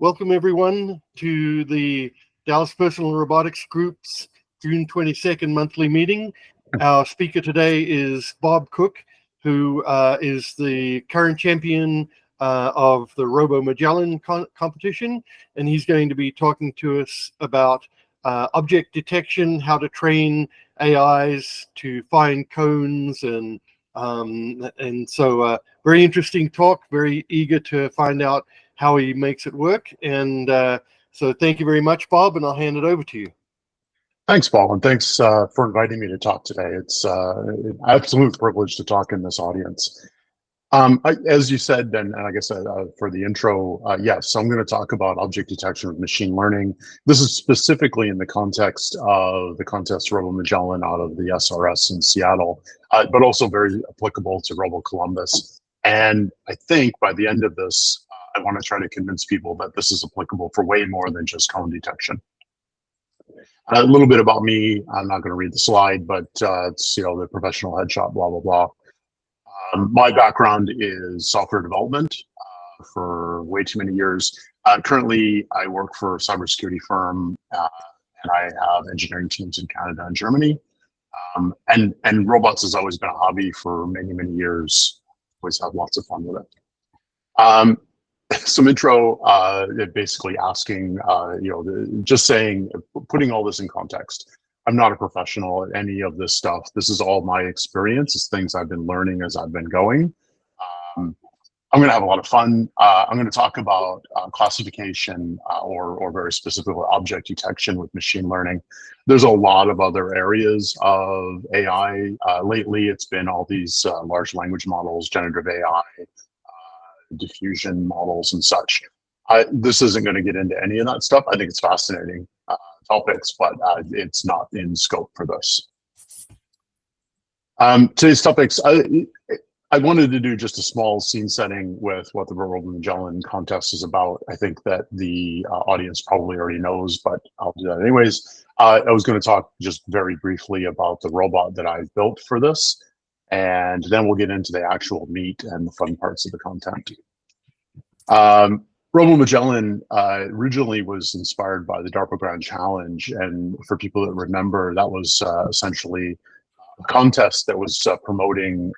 Welcome everyone to the Dallas Personal Robotics Group's June 22nd monthly meeting. Our speaker today is Bob Cook, who is the current champion of the RoboMagellan competition, and he's going to be talking to us about object detection, how to train AIs to find cones, and so very interesting talk, very eager to find out how he makes it work. And so thank you very much, Bob, and I'll hand it over to you. Thanks, Paul, and thanks for inviting me to talk today. It's an absolute privilege to talk in this audience. As you said, and like I said for the intro, yes, so I'm going to talk about object detection with machine learning. This is specifically in the context of the contest RoboMagellan out of the SRS in Seattle, but also very applicable to RoboColumbus. And I think by the end of this, I want to try to convince people that this is applicable for way more than just cone detection. A little bit about me. I'm not going to read the slide, but it's the professional headshot, blah blah blah. My background is software development for way too many years. Currently, I work for a cybersecurity firm, and I have engineering teams in Canada and Germany. And robots has always been a hobby for many years. Always have lots of fun with it. Some intro, basically asking, just saying, putting all this in context. I'm not a professional at any of this stuff. This is all my experience. It's things I've been learning as I've been going. I'm going to have a lot of fun. I'm going to talk about classification or very specifically object detection with machine learning. There's a lot of other areas of AI. Lately, it's been all these large language models, generative AI, diffusion models and such. This isn't going to get into any of that stuff. I think it's fascinating topics, but it's not in scope for this. Today's topics, I wanted to do just a small scene setting with what the RoboMagellan contest is about. I think that the audience probably already knows, but I'll do that anyways. I was going to talk just very briefly about the robot that I've built for this, and then we'll get into the actual meat and the fun parts of the content. RoboMagellan originally was inspired by the DARPA Grand Challenge, and for people that remember, that was essentially a contest that was promoting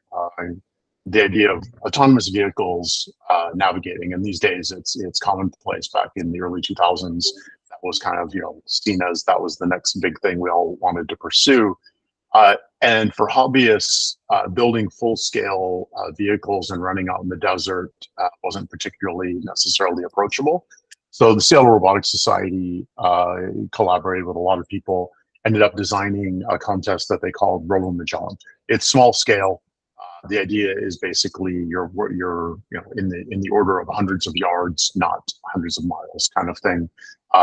the idea of autonomous vehicles navigating. And these days, it's commonplace. Back in the early 2000s, that was kind of seen as that was the next big thing we all wanted to pursue. And for hobbyists, building full-scale vehicles and running out in the desert wasn't particularly necessarily approachable. So the Seattle Robotics Society collaborated with a lot of people, ended up designing a contest that they called RoboMagellan. It's small scale. The idea is basically you're in the order of hundreds of yards, not hundreds of miles, kind of thing.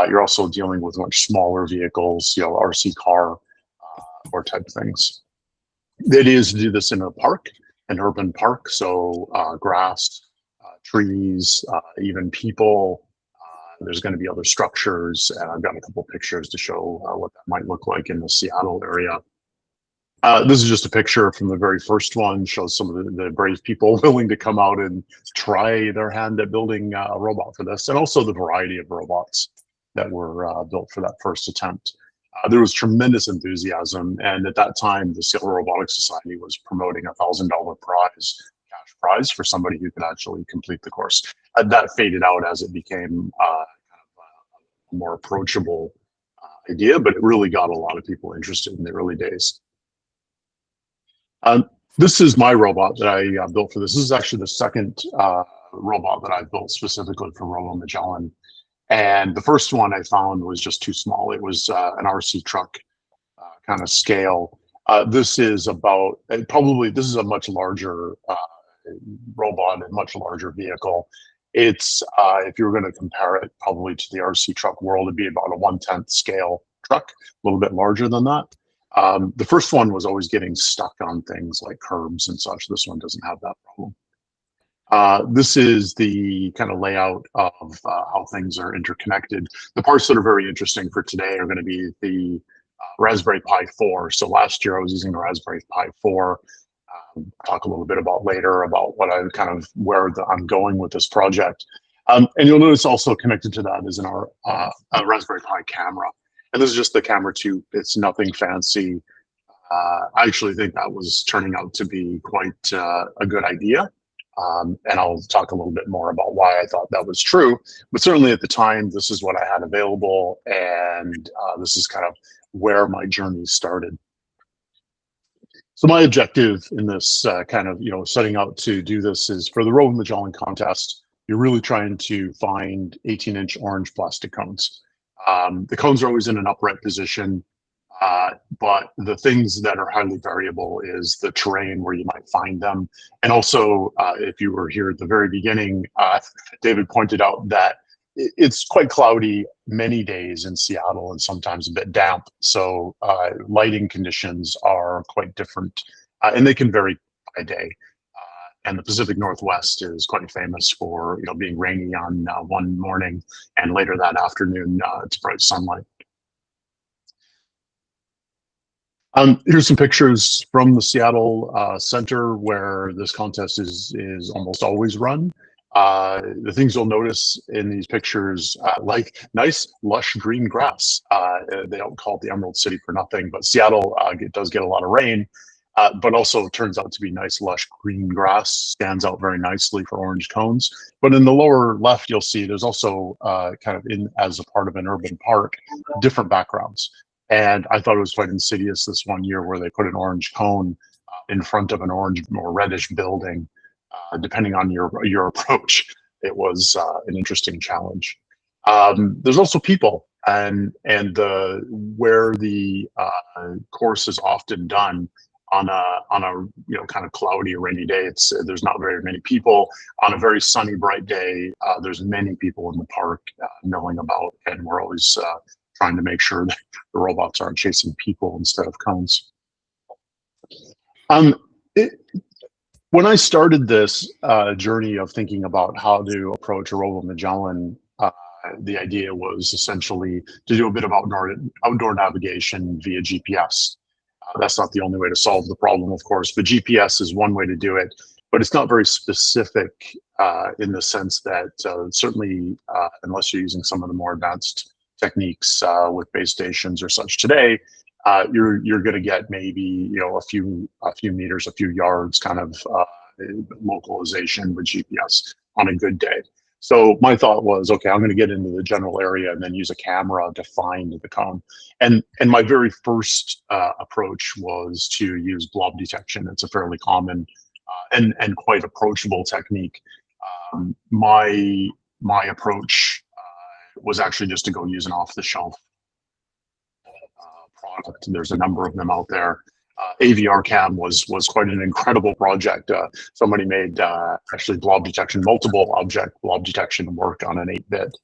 You're also dealing with much smaller vehicles, RC car, or type things. The idea is to do this in a park, an urban park, so grass, trees, even people. There's going to be other structures, and I've got a couple pictures to show what that might look like in the Seattle area. This is just a picture from the very first one, shows some of the brave people willing to come out and try their hand at building a robot for this, and also the variety of robots that were built for that first attempt. There was tremendous enthusiasm, and at that time, the Seattle Robotics Society was promoting a $1,000 cash prize for somebody who could actually complete the course. That faded out as it became kind of a more approachable idea, but it really got a lot of people interested in the early days. This is my robot that I built for this. This is actually the second robot that I built specifically for RoboMagellan. And the first one I found was just too small. It was an RC truck kind of scale. This is about, this is a much larger robot, a much larger vehicle. It's, if you were going to compare it probably to the RC truck world, it'd be about a 1/10 scale truck, a little bit larger than that. The first one was always getting stuck on things like curbs and such. This one doesn't have that problem. This is the kind of layout of how things are interconnected. The parts that are very interesting for today are going to be the Raspberry Pi 4. So last year I was using the Raspberry Pi 4. Talk a little bit about later about what I kind of where I'm going with this project. And you'll notice also connected to that is in our Raspberry Pi camera. And this is just the camera tube. It's nothing fancy. I actually think that was turning out to be quite a good idea. And I'll talk a little bit more about why I thought that was true. But certainly at the time, this is what I had available. And this is kind of where my journey started. So my objective in this kind of, setting out to do this is for the RoboMagellan contest, you're really trying to find 18-inch orange plastic cones. The cones are always in an upright position, but the things that are highly variable is the terrain where you might find them. And also, if you were here at the very beginning, David pointed out that it's quite cloudy many days in Seattle and sometimes a bit damp. So lighting conditions are quite different and they can vary by day. And the Pacific Northwest is quite famous for being rainy on one morning and later that afternoon it's bright sunlight. Here's some pictures from the Seattle Center where this contest is almost always run. The things you'll notice in these pictures, like nice lush green grass. They don't call it the Emerald City for nothing, but Seattle does get a lot of rain, but also turns out to be nice lush green grass, stands out very nicely for orange cones. But in the lower left, you'll see there's also kind of as a part of an urban park, different backgrounds. And I thought it was quite insidious this one year where they put an orange cone in front of an orange or reddish building. Depending on your approach, it was an interesting challenge. There's also people, and where the course is often done on a kind of cloudy or rainy day. There's not very many people. On a very sunny, bright day, there's many people in the park milling about, and we're always trying to make sure that the robots aren't chasing people instead of cones. When I started this journey of thinking about how to approach a RoboMagellan, the idea was essentially to do a bit of outdoor navigation via GPS. That's not the only way to solve the problem, of course, but GPS is one way to do it, but it's not very specific in the sense that certainly, unless you're using some of the more advanced techniques with base stations or such today, you're going to get maybe a few meters, a few yards kind of localization with GPS on a good day. So my thought was, okay, I'm going to get into the general area and then use a camera to find the cone. And my very first approach was to use blob detection. It's a fairly common and quite approachable technique. My approach was actually just to go use an off-the-shelf product. There's a number of them out there. AVR Cam was quite an incredible project. Somebody made actually blob detection, multiple object blob detection work on an 8-bit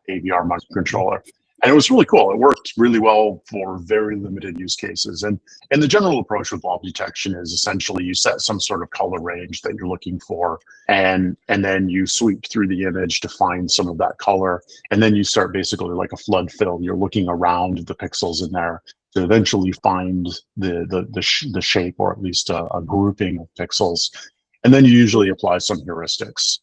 AVR microcontroller. And it was really cool. It worked really well for very limited use cases. And the general approach with blob detection is essentially you set some sort of color range that you're looking for, and then you sweep through the image to find some of that color. And then you start basically like a flood fill. You're looking around the pixels in there to eventually find the shape, or at least a grouping of pixels. And then you usually apply some heuristics.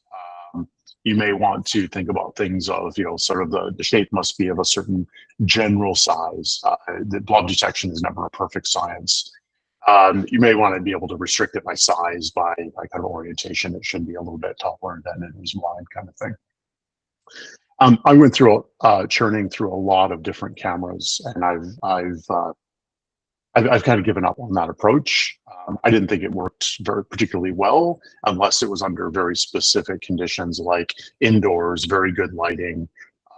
You may want to think about things of, sort of the shape must be of a certain general size. The blob detection is never a perfect science. You may want to be able to restrict it by size, by kind of orientation. It should be a little bit taller than it is wide, kind of thing. I went through churning through a lot of different cameras, and I've kind of given up on that approach. I didn't think it worked particularly well unless it was under very specific conditions like indoors, very good lighting,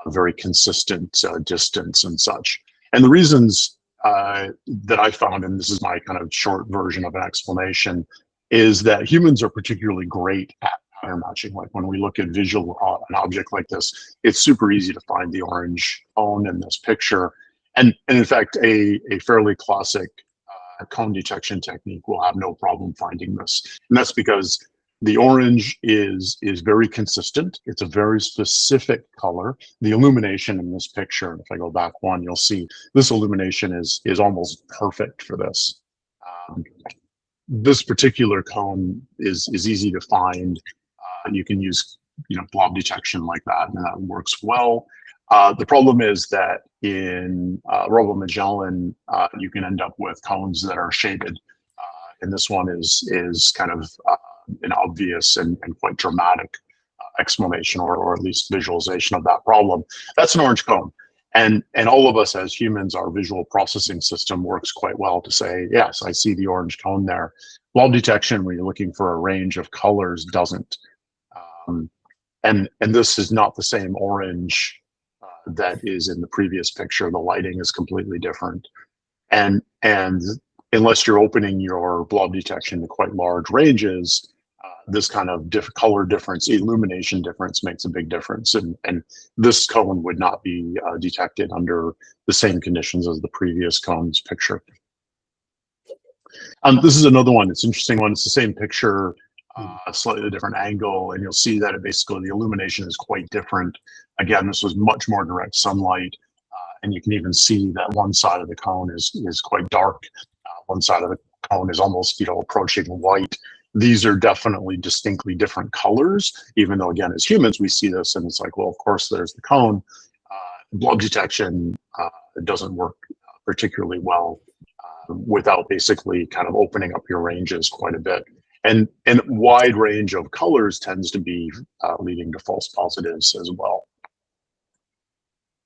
very consistent distance and such. And the reasons that I found, and this is my kind of short version of an explanation, is that humans are particularly great at pattern matching. Like when we look at an object like this, it's super easy to find the orange cone in this picture. And in fact, a fairly classic cone detection technique will have no problem finding this. And that's because the orange is very consistent. It's a very specific color. The illumination in this picture, if I go back one, you'll see this illumination is almost perfect for this. This particular cone is easy to find. You can use blob detection like that, and that works well. The problem is that in RoboMagellan, you can end up with cones that are shaded, and this one is kind of an obvious and quite dramatic explanation, or at least visualization of that problem. That's an orange cone. And all of us as humans, our visual processing system works quite well to say, yes, I see the orange cone there. Blob detection, when you're looking for a range of colors, doesn't. And this is not the same orange that is in the previous picture. The lighting is completely different. And unless you're opening your blob detection to quite large ranges, this kind of color difference, illumination difference makes a big difference. And this cone would not be detected under the same conditions as the previous cone's picture. This is another one. It's an interesting one. It's the same picture, a slightly different angle, and you'll see that it basically, the illumination is quite different. Again, this was much more direct sunlight, and you can even see that one side of the cone is quite dark. One side of the cone is almost, approaching white. These are definitely distinctly different colors, even though, again, as humans, we see this and it's like, well, of course, there's the cone. Blob detection doesn't work particularly well without basically kind of opening up your ranges quite a bit. And wide range of colors tends to be leading to false positives as well.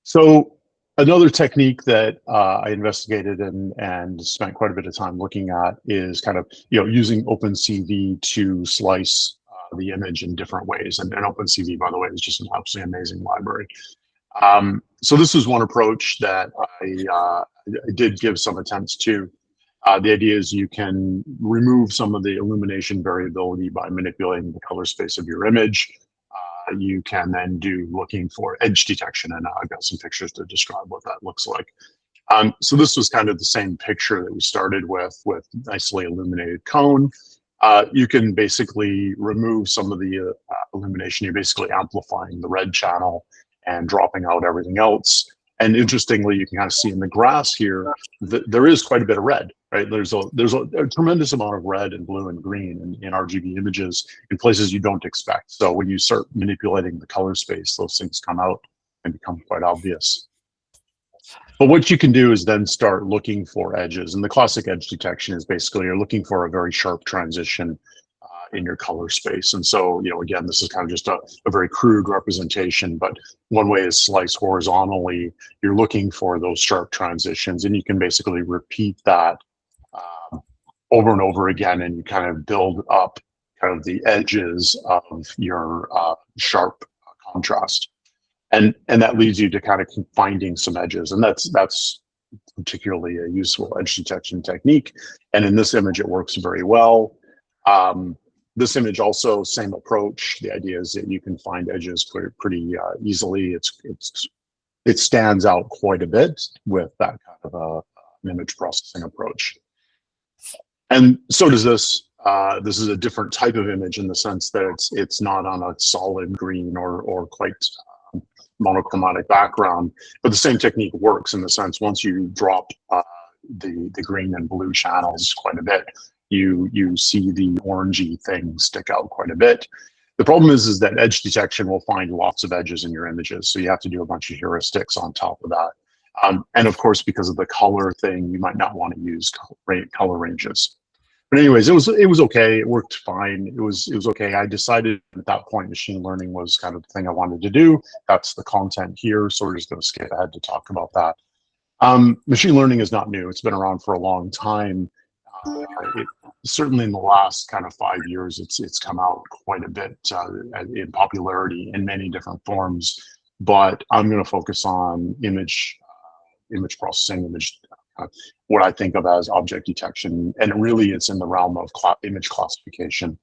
So another technique that I investigated and spent quite a bit of time looking at is kind of, using OpenCV to slice the image in different ways. And OpenCV, by the way, is just an absolutely amazing library. So this is one approach that I did give some attempts to. The idea is you can remove some of the illumination variability by manipulating the color space of your image. You can then do looking for edge detection, and I've got some pictures to describe what that looks like. So this was kind of the same picture that we started with nicely illuminated cone. You can basically remove some of the illumination. You're basically amplifying the red channel and dropping out everything else. And interestingly, you can kind of see in the grass here that there is quite a bit of red, right? There's a tremendous amount of red and blue and green in RGB images in places you don't expect. So when you start manipulating the color space, those things come out and become quite obvious. But what you can do is then start looking for edges. And the classic edge detection is basically you're looking for a very sharp transition in your color space. And so, again, this is kind of just a very crude representation, but one way is slice horizontally. You're looking for those sharp transitions, and you can basically repeat that over and over again, and you kind of build up kind of the edges of your sharp contrast. And that leads you to kind of finding some edges, and that's particularly a useful edge detection technique. And in this image, it works very well. This image also, same approach. The idea is that you can find edges pretty easily. It stands out quite a bit with that kind of an image processing approach. And so does this. This is a different type of image in the sense that it's not on a solid green or quite monochromatic background, but the same technique works in the sense once you drop the green and blue channels quite a bit, you see the orangey thing stick out quite a bit. The problem is that edge detection will find lots of edges in your images, so you have to do a bunch of heuristics on top of that. And of course, because of the color thing, you might not want to use color ranges. But anyways, it was okay. It worked fine. It was okay. I decided at that point machine learning was kind of the thing I wanted to do. That's the content here, so we're just going to skip ahead to talk about that. Machine learning is not new. It's been around for a long time. Certainly in the last kind of 5 years, it's come out quite a bit in popularity in many different forms. But I'm going to focus on image processing, what I think of as object detection, and really it's in the realm of image classification.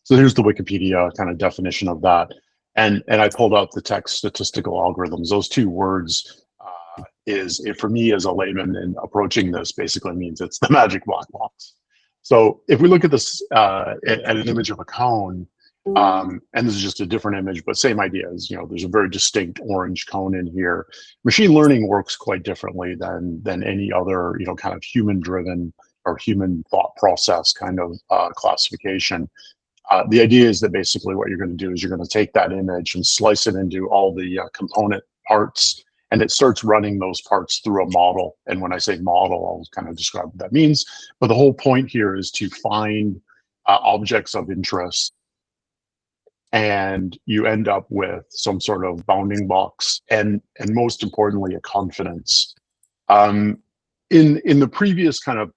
So here's the Wikipedia kind of definition of that, and I pulled out the text statistical algorithms. Those two words for me as a layman in approaching this basically means it's the magic black box. So if we look at this at an image of a cone, and this is just a different image, but same ideas. There's a very distinct orange cone in here. Machine learning works quite differently than any other, kind of human-driven or human thought process kind of classification. The idea is that basically what you're going to do is you're going to take that image and slice it into all the component parts, and it starts running those parts through a model. And when I say model, I'll kind of describe what that means. But the whole point here is to find objects of interest, and you end up with some sort of bounding box, and most importantly, a confidence. In the previous kind of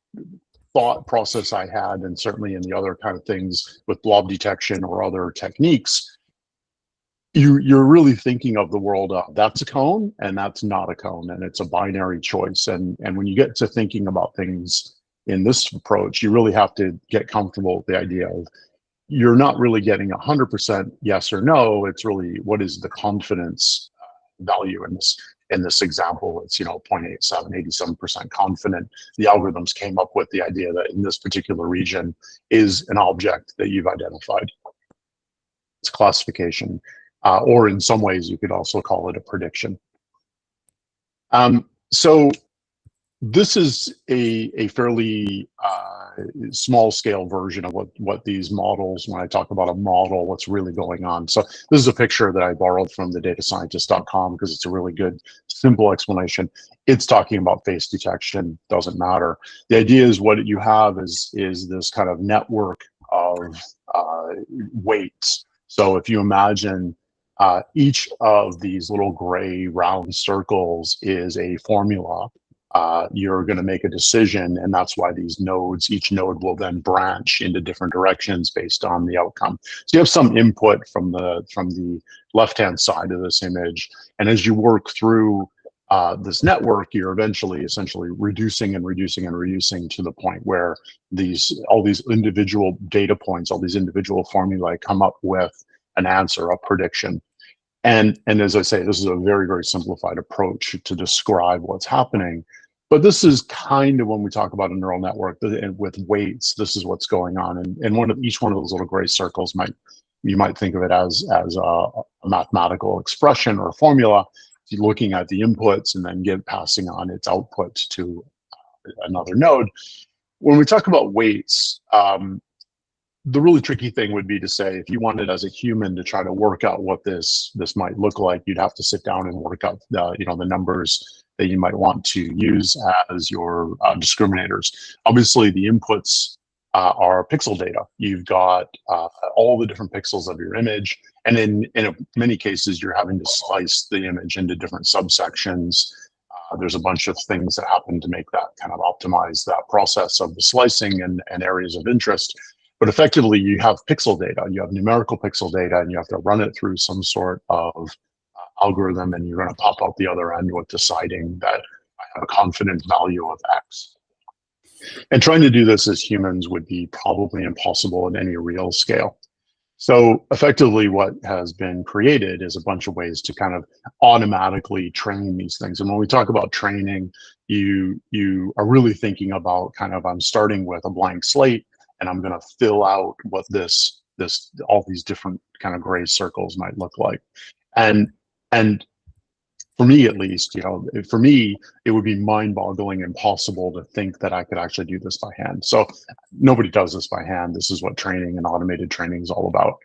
thought process I had, and certainly in the other kind of things with blob detection or other techniques, you're really thinking of the world of that's a cone and that's not a cone, and it's a binary choice. And when you get to thinking about things in this approach, you really have to get comfortable with the idea of you're not really getting 100% yes or no. It's really what is the confidence value in this example. It's 0.87, 87% confident. The algorithms came up with the idea that in this particular region is an object that you've identified. It's classification, or in some ways you could also call it a prediction. So this is a fairly small scale version of what these models, when I talk about a model, what's really going on. So this is a picture that I borrowed from the datascientist.com because it's a really good, simple explanation. It's talking about face detection, doesn't matter. The idea is what you have is this kind of network of weights. So if you imagine each of these little gray round circles is a formula. You're going to make a decision, and that's why these nodes, each node will then branch into different directions based on the outcome. So you have some input from the left-hand side of this image, and as you work through this network, you're eventually essentially reducing and reducing and reducing to the point where all these individual data points, all these individual formulae come up with an answer, a prediction. And as I say, this is a very, very simplified approach to describe what's happening. But this is kind of when we talk about a neural network with weights, this is what's going on. And each one of those little gray circles you might think of it as a mathematical expression or a formula. You're looking at the inputs and then passing on its output to another node. When we talk about weights, the really tricky thing would be to say, if you wanted as a human to try to work out what this might look like, you'd have to sit down and work out the numbers that you might want to use as your discriminators. Obviously, the inputs are pixel data. You've got all the different pixels of your image, and in many cases, you're having to slice the image into different subsections. There's a bunch of things that happen to make that kind of optimize that process of the slicing and areas of interest. But effectively, you have pixel data, you have numerical pixel data, and you have to run it through some sort of algorithm, and you're going to pop out the other end with deciding that I have a confident value of X. And trying to do this as humans would be probably impossible at any real scale. So effectively, what has been created is a bunch of ways to kind of automatically train these things. And when we talk about training, you are really thinking about kind of, I'm starting with a blank slate, and I'm going to fill out what all these different kind of gray circles might look like. And for me, at least, for me, it would be mind-boggling impossible to think that I could actually do this by hand. So nobody does this by hand. This is what training and automated training is all about.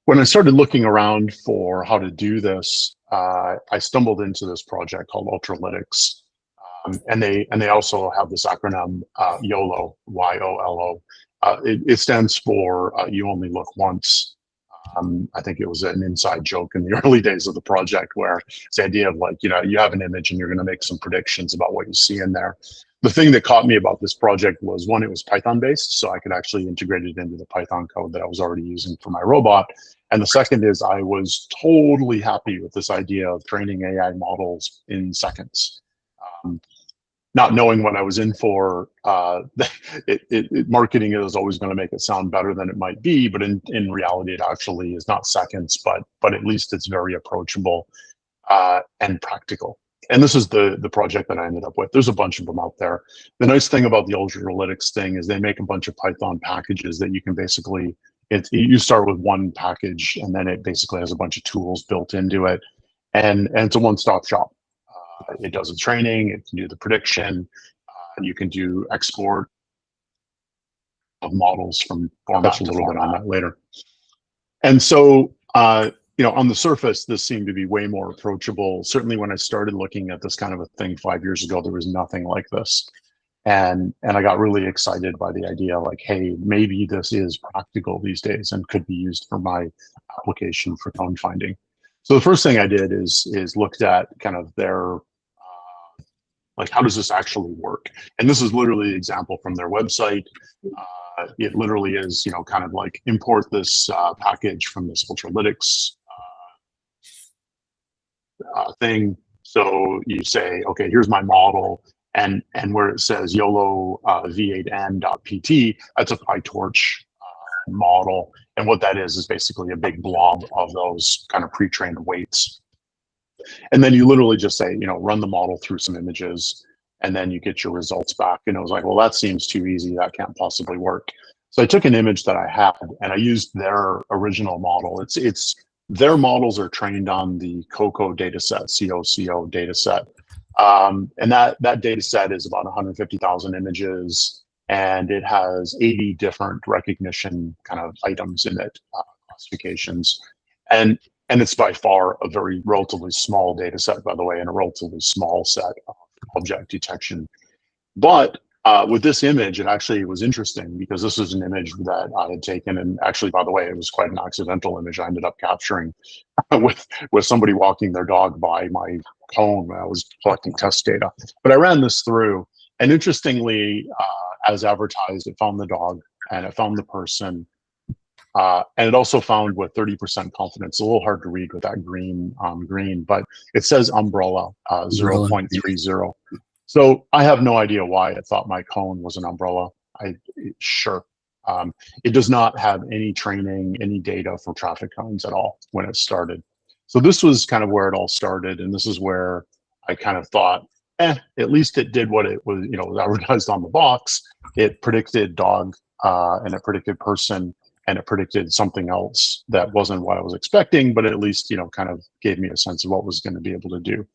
When I started looking around for how to do this, I stumbled into this project called Ultralytics. And they also have this acronym YOLO, Y-O-L-O. It stands for You Only Look Once. I think it was an inside joke in the early days of the project, where it's the idea of you have an image and you're going to make some predictions about what you see in there. The thing that caught me about this project was, one, it was Python based, so I could actually integrate it into the Python code that I was already using for my robot. And the second is, I was totally happy with this idea of training AI models in seconds. Not knowing what I was in for, marketing is always going to make it sound better than it might be, but in reality, it actually is not seconds, but at least it's very approachable and practical. And this is the project that I ended up with. There's a bunch of them out there. The nice thing about the Ultralytics thing is they make a bunch of Python packages that you can basically, you start with one package, and then it basically has a bunch of tools built into it, and it's a one-stop shop. It does the training, it can do the prediction, you can do export. models from touch a little bit on that later. And so, on the surface, this seemed to be way more approachable. Certainly when I started looking at this kind of a thing 5 years ago, there was nothing like this. And I got really excited by the idea, like, hey, maybe this is practical these days and could be used for my application for cone finding. So the first thing I did is looked at kind of their, like, how does this actually work? And this is literally an example from their website. It literally is, kind of like import this package from this Ultralytics thing. So you say, okay, here's my model, and where it says YOLO v8n.pt, that's a PyTorch model. And what that is basically a big blob of those kind of pre-trained weights. And then you literally just say, run the model through some images, and then you get your results back. And it was like, well, that seems too easy. That can't possibly work. So I took an image that I had and I used their original model. It's their models are trained on the COCO dataset, COCO dataset. And that data set is about 150,000 images, and it has 80 different recognition kind of items in it, classifications. And it's by far a very relatively small data set, by the way, and a relatively small set of object detection. But with this image, it actually was interesting because this was an image that I had taken, and actually, by the way, it was quite an accidental image I ended up capturing with somebody walking their dog by my cone when I was collecting test data. But I ran this through, and interestingly, as advertised, it found the dog and it found the person. And it also found with 30% confidence, a little hard to read with that green on green, but it says umbrella 0.30. So I have no idea why it thought my cone was an umbrella. Sure. It does not have any training, any data for traffic cones at all when it started. So this was kind of where it all started. And this is where I kind of thought, at least it did what it was, was advertised on the box. It predicted dog and it predicted person, and it predicted something else that wasn't what I was expecting, but at least, kind of gave me a sense of what it was going to be able to do.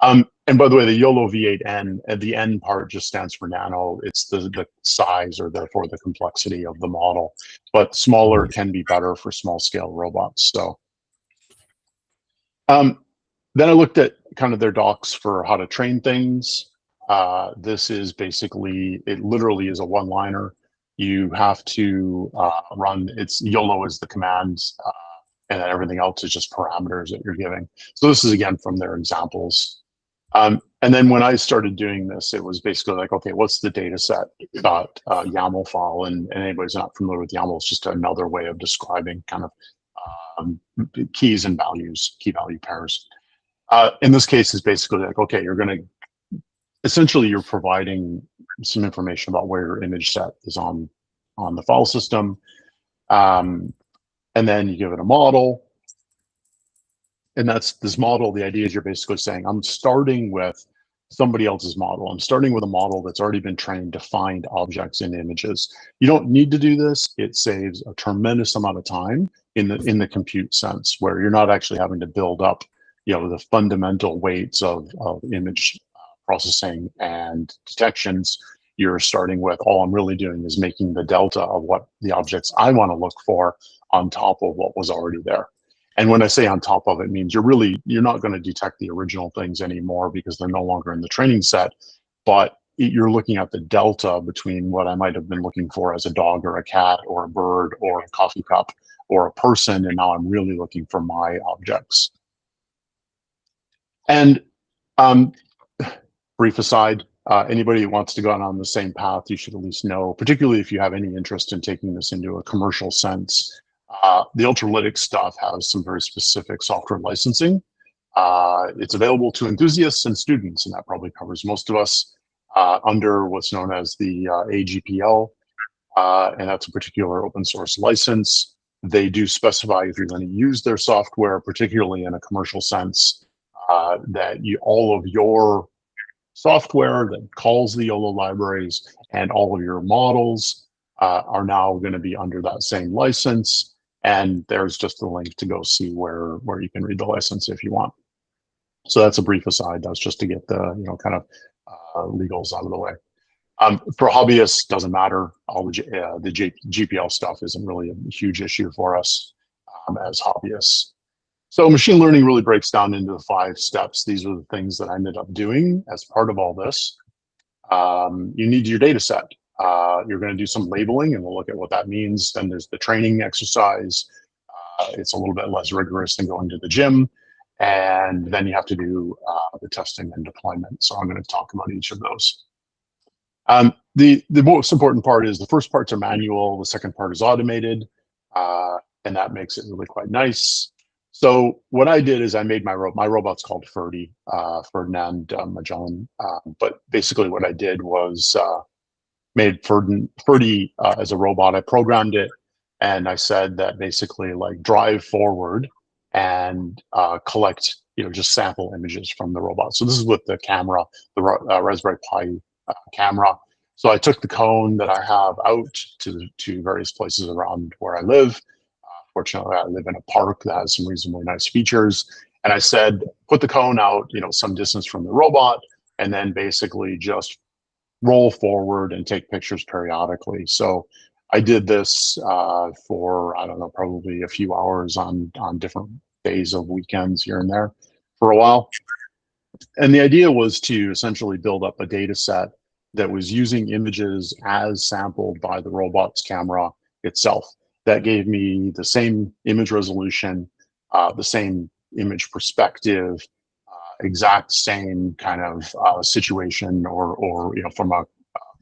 And by the way, the YOLO V8N, the N part just stands for nano. It's the size, or therefore the complexity of the model. But smaller can be better for small scale robots. So then I looked at kind of their docs for how to train things. This is basically, it literally is a one-liner. You have to run, it's YOLO is the commands, and then everything else is just parameters that you're giving. So this is again from their examples. And then when I started doing this, it was basically like, okay, what's the data set YAML file? And anybody who's not familiar with YAML, it's just another way of describing kind of keys and values, key value pairs. In this case, is basically like, okay, essentially you're providing some information about where your image set is on the file system. And then you give it a model. And that's this model. The idea is you're basically saying, I'm starting with somebody else's model. I'm starting with a model that's already been trained to find objects in images. You don't need to do this. It saves a tremendous amount of time in the compute sense, where you're not actually having to build up, the fundamental weights of image processing and detections. You're starting with, all I'm really doing is making the delta of what the objects I want to look for on top of what was already there. And when I say on top of, it means you're not going to detect the original things anymore because they're no longer in the training set, but you're looking at the delta between what I might have been looking for as a dog or a cat or a bird or a coffee cup or a person, and now I'm really looking for my objects. And brief aside, anybody who wants to go on the same path, you should at least know, particularly if you have any interest in taking this into a commercial sense, the Ultralytics stuff has some very specific software licensing. It's available to enthusiasts and students, and that probably covers most of us, under what's known as the AGPL, and that's a particular open source license. They do specify if you're going to use their software, particularly in a commercial sense, that all of your software that calls the YOLO libraries and all of your models are now going to be under that same license. And there's just a link to go see where you can read the license if you want. So that's a brief aside. That's just to get the kind of legals out of the way. For hobbyists, doesn't matter. All the GPL stuff isn't really a huge issue for us as hobbyists. So machine learning really breaks down into the 5 steps. These are the things that I ended up doing as part of all this. You need your data set. You're going to do some labeling, and we'll look at what that means. Then there's the training exercise. It's a little bit less rigorous than going to the gym. And then you have to do the testing and deployment. So I'm going to talk about each of those. The most important part is the first parts are manual. The second part is automated. And that makes it really quite nice. So what I did is I made my robot's called Ferdy, Ferdinand Magellan. But basically what I did was made Ferdy as a robot. I programmed it, and I said that basically like drive forward and collect, just sample images from the robot. So this is with the camera, the Raspberry Pi camera. So I took the cone that I have out to various places around where I live. Fortunately, I live in a park that has some reasonably nice features. And I said, put the cone out, some distance from the robot, and then basically just roll forward and take pictures periodically. So I did this for, I don't know, probably a few hours on different days of weekends here and there for a while. And the idea was to essentially build up a data set that was using images as sampled by the robot's camera itself. That gave me the same image resolution, the same image perspective, exact same kind of situation, or from a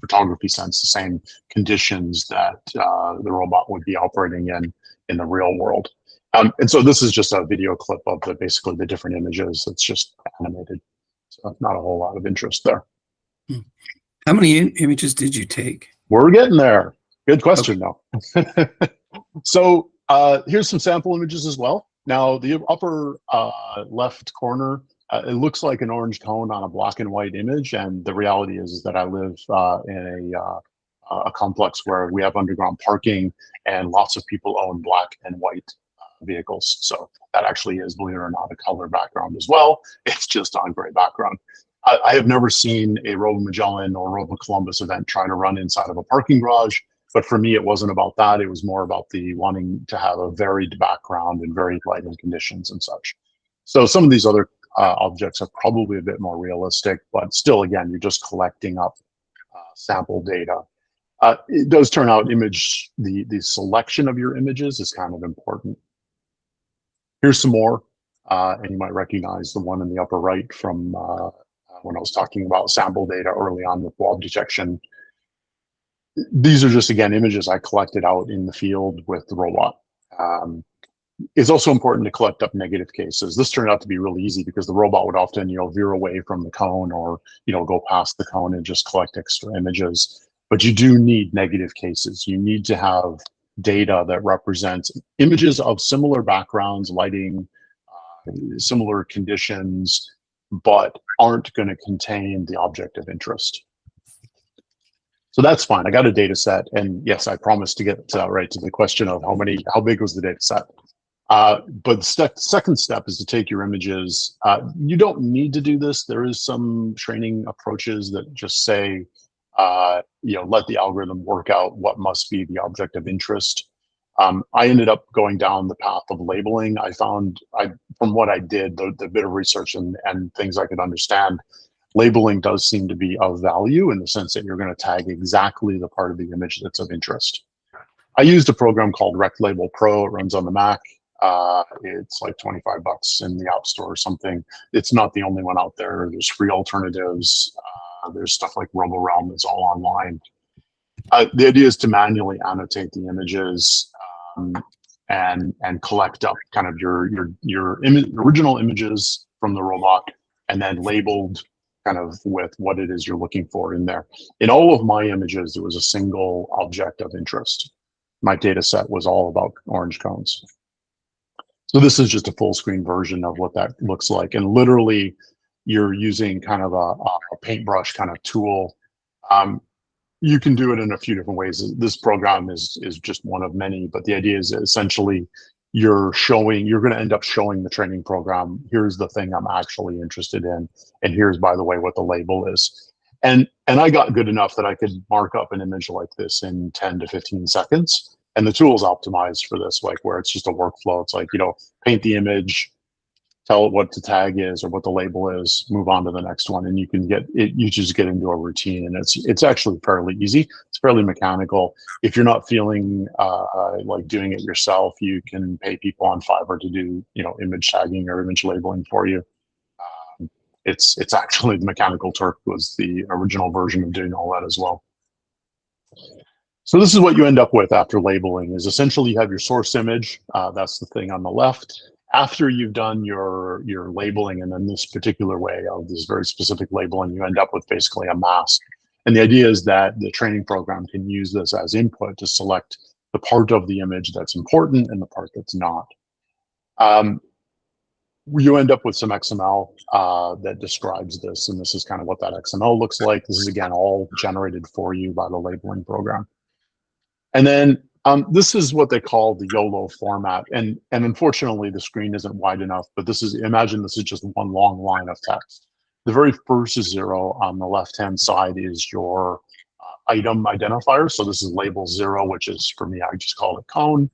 photography sense, the same conditions that the robot would be operating in the real world. And so this is just a video clip of basically the different images. It's just animated, so not a whole lot of interest there. How many images did you take? We're getting there. Good question, though. So here's some sample images as well. Now, the upper left corner, it looks like an orange cone on a black and white image. And the reality is that I live in a complex where we have underground parking, and lots of people own black and white vehicles. So that actually is, believe it or not, a color background as well. It's just on gray background. I have never seen a RoboMagellan or RoboColumbus event try to run inside of a parking garage. But for me, it wasn't about that. It was more about the wanting to have a varied background and varied lighting conditions and such. So some of these other objects are probably a bit more realistic, but still, again, you're just collecting up sample data. It does turn out the selection of your images is kind of important. Here's some more, and you might recognize the one in the upper right from when I was talking about sample data early on with blob detection. These are just, again, images I collected out in the field with the robot. It's also important to collect up negative cases. This turned out to be really easy because the robot would often, veer away from the cone or, go past the cone and just collect extra images. But you do need negative cases. You need to have data that represents images of similar backgrounds, lighting, similar conditions, but aren't going to contain the object of interest. So that's fine. I got a data set, and yes, I promised to get right to the question of how big was the data set. But the second step is to take your images. You don't need to do this. There is some training approaches that just say, let the algorithm work out what must be the object of interest. I ended up going down the path of labeling. I found, from what I did, the bit of research and things I could understand, labeling does seem to be of value in the sense that you're going to tag exactly the part of the image that's of interest. I used a program called RecLabel Pro. It runs on the Mac. It's like $25 in the App Store or something. It's not the only one out there. There's free alternatives. There's stuff like RoboRealm that's all online. The idea is to manually annotate the images and collect up kind of your original images from the robot, and then labeled kind of with what it is you're looking for in there. In all of my images, there was a single object of interest. My data set was all about orange cones. So this is just a full screen version of what that looks like. And literally, you're using kind of a paintbrush kind of tool. You can do it in a few different ways. This program is just one of many, but the idea is essentially you're going to end up showing the training program, here's the thing I'm actually interested in, and here's, by the way, what the label is. And I got good enough that I could mark up an image like this in 10 to 15 seconds. And the tool's optimized for this, like where it's just a workflow. It's like, paint the image, tell it what the tag is or what the label is, move on to the next one, and you can get it. You just get into a routine, and it's actually fairly easy. It's fairly mechanical. If you're not feeling like doing it yourself, you can pay people on Fiverr to do image tagging or image labeling for you. It's actually the Mechanical Turk was the original version of doing all that as well. So this is what you end up with after labeling. Is essentially you have your source image. That's the thing on the left. After you've done your labeling, and in this particular way of this very specific labeling, you end up with basically a mask. And the idea is that the training program can use this as input to select the part of the image that's important and the part that's not. You end up with some XML that describes this, and this is kind of what that XML looks like. This is, again, all generated for you by the labeling program. And then this is what they call the YOLO format. And unfortunately, the screen isn't wide enough, but imagine this is just one long line of text. The very first 0 on the left-hand side is your item identifier. So this is label 0, which is, for me, I just call it cone.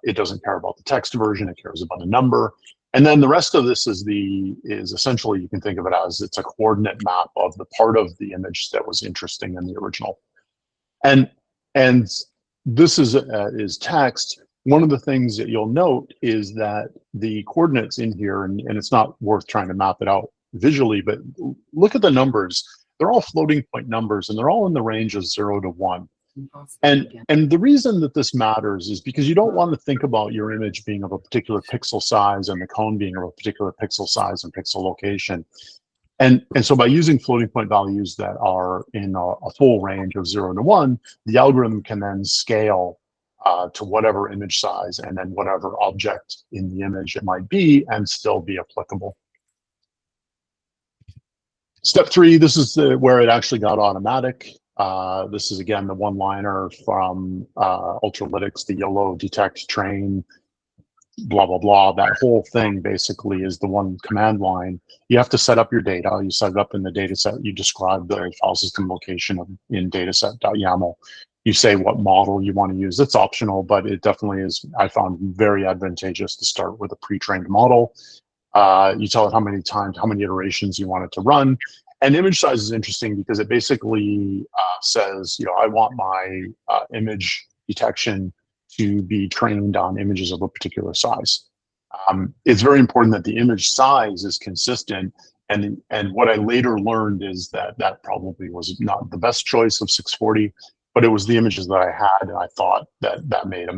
It doesn't care about the text version. It cares about a number. And then the rest of this is essentially, you can think of it as it's a coordinate map of the part of the image that was interesting in the original. And this is text. One of the things that you'll note is that the coordinates in here, and it's not worth trying to map it out visually, but look at the numbers. They're all floating point numbers, and they're all in the range of 0 to 1. And the reason that this matters is because you don't want to think about your image being of a particular pixel size and the cone being of a particular pixel size and pixel location. And so by using floating point values that are in a full range of 0 to 1, the algorithm can then scale to whatever image size and then whatever object in the image it might be and still be applicable. Step 3, this is where it actually got automatic. This is, again, the one-liner from Ultralytics, the YOLO, detect, train, blah, blah, blah. That whole thing basically is the one command line. You have to set up your data. You set it up in the data set. You describe the file system location in dataset.yaml. You say what model you want to use. It's optional, but it definitely is, I found, very advantageous to start with a pre-trained model. You tell it how many iterations you want it to run. And image size is interesting because it basically says, I want my image detection to be trained on images of a particular size. It's very important that the image size is consistent. And what I later learned is that probably was not the best choice of 640, but it was the images that I had, and I thought that made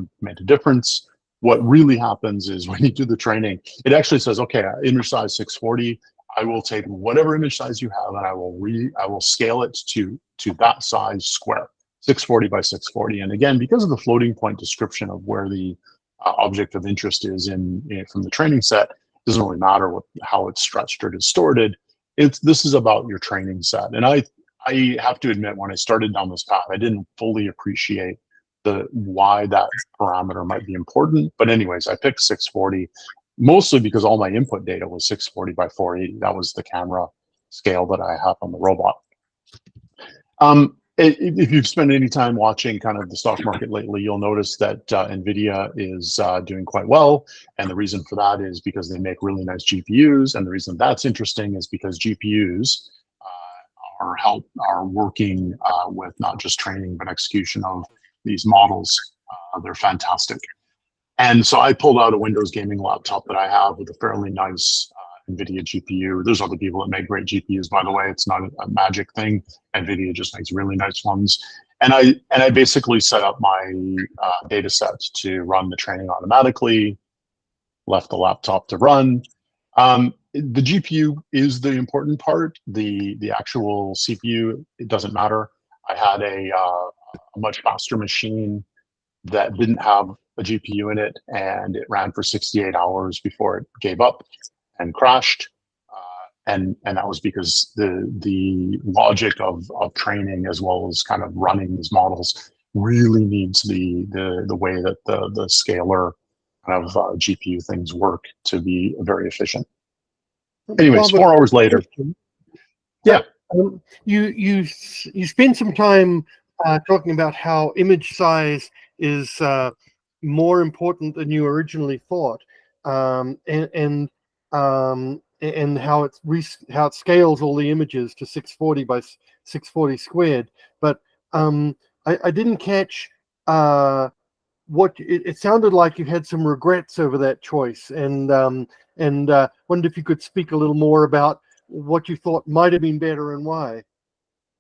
a difference. What really happens is when you do the training, it actually says, okay, image size 640. I will take whatever image size you have, and I will scale it to that size square, 640 by 640. And again, because of the floating point description of where the object of interest is from the training set, it doesn't really matter how it's stretched or distorted. This is about your training set. And I have to admit, when I started down this path, I didn't fully appreciate why that parameter might be important. But anyways, I picked 640. Mostly because all my input data was 640 by 480. That was the camera scale that I have on the robot. If you've spent any time watching kind of the stock market lately, you'll notice that NVIDIA is doing quite well. And the reason for that is because they make really nice GPUs. And the reason that's interesting is because GPUs are working with not just training, but execution of these models. They're fantastic. And so I pulled out a Windows gaming laptop that I have with a fairly nice NVIDIA GPU. There's other people that make great GPUs, by the way. It's not a magic thing. NVIDIA just makes really nice ones. And I basically set up my data sets to run the training automatically, left the laptop to run. The GPU is the important part. The actual CPU, it doesn't matter. I had a much faster machine that didn't have a GPU in it, and it ran for 68 hours before it gave up and crashed. And that was because the logic of training as well as kind of running these models really needs the way that the scalar kind of GPU things work to be very efficient. Anyways, 4 hours later. Yeah. You spend some time talking about how image size is more important than you originally thought, and how how it scales all the images to 640 by 640 squared. But I didn't catch what it sounded like you had some regrets over that choice, and wondered if you could speak a little more about what you thought might have been better and why.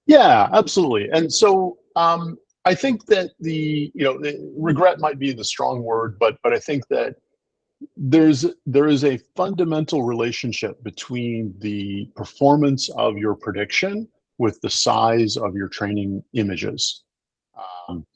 Yeah, absolutely. And so I think that regret might be the strong word, but I think that there is a fundamental relationship between the performance of your prediction with the size of your training images. Um,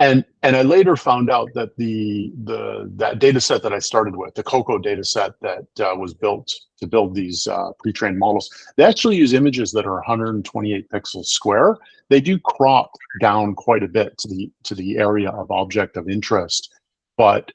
and I later found out that that data set that I started with, the COCO data set that was built to build these pre-trained models, they actually use images that are 128 pixels square. They do crop down quite a bit to the area of object of interest, but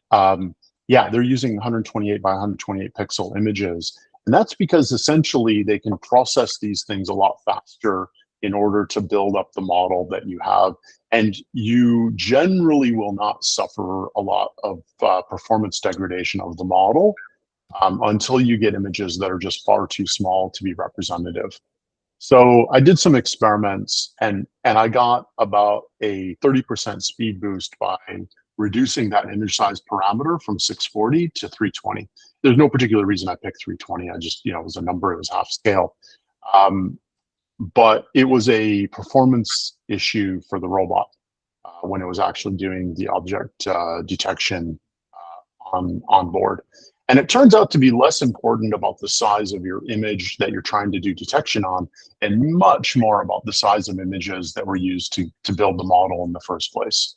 yeah, they're using 128 by 128 pixel images, and that's because essentially they can process these things a lot faster in order to build up the model that you have. And you generally will not suffer a lot of performance degradation of the model until you get images that are just far too small to be representative. So I did some experiments, and I got about a 30% speed boost by reducing that image size parameter from 640 to 320. There's no particular reason I picked 320. I just, it was a number, it was half scale. But it was a performance issue for the robot when it was actually doing the object detection on board. And it turns out to be less important about the size of your image that you're trying to do detection on, and much more about the size of images that were used to build the model in the first place.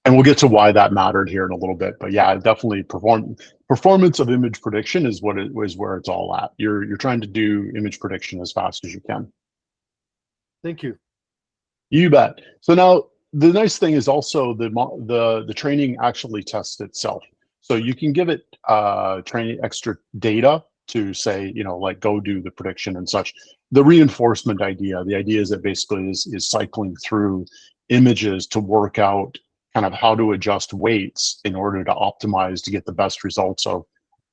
And we'll get to why that mattered here in a little bit, but yeah, definitely performance of image prediction is where it's all at. You're trying to do image prediction as fast as you can. Thank you. You bet. So now the nice thing is also the training actually tests itself. So you can give it training extra data to say, like go do the prediction and such. The reinforcement idea, the idea is that basically is cycling through images to work out kind of how to adjust weights in order to optimize to get the best results of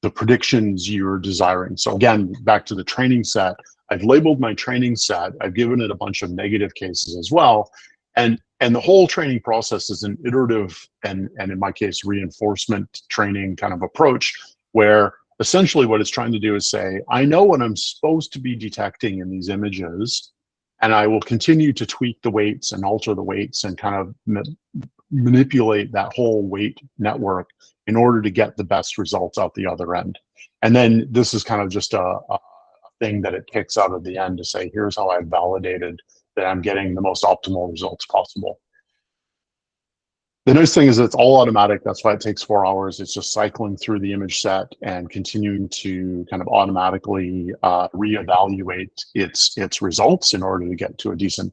the predictions you're desiring. So again, back to the training set, I've labeled my training set, I've given it a bunch of negative cases as well. And the whole training process is an iterative and in my case, reinforcement training kind of approach, where essentially what it's trying to do is say, I know what I'm supposed to be detecting in these images, and I will continue to tweak the weights and alter the weights and kind of manipulate that whole weight network in order to get the best results out the other end. And then this is kind of just a thing that it kicks out at the end to say, here's how I've validated that I'm getting the most optimal results possible. The nice thing is it's all automatic. That's why it takes 4 hours. It's just cycling through the image set and continuing to kind of automatically reevaluate its results in order to get to a decent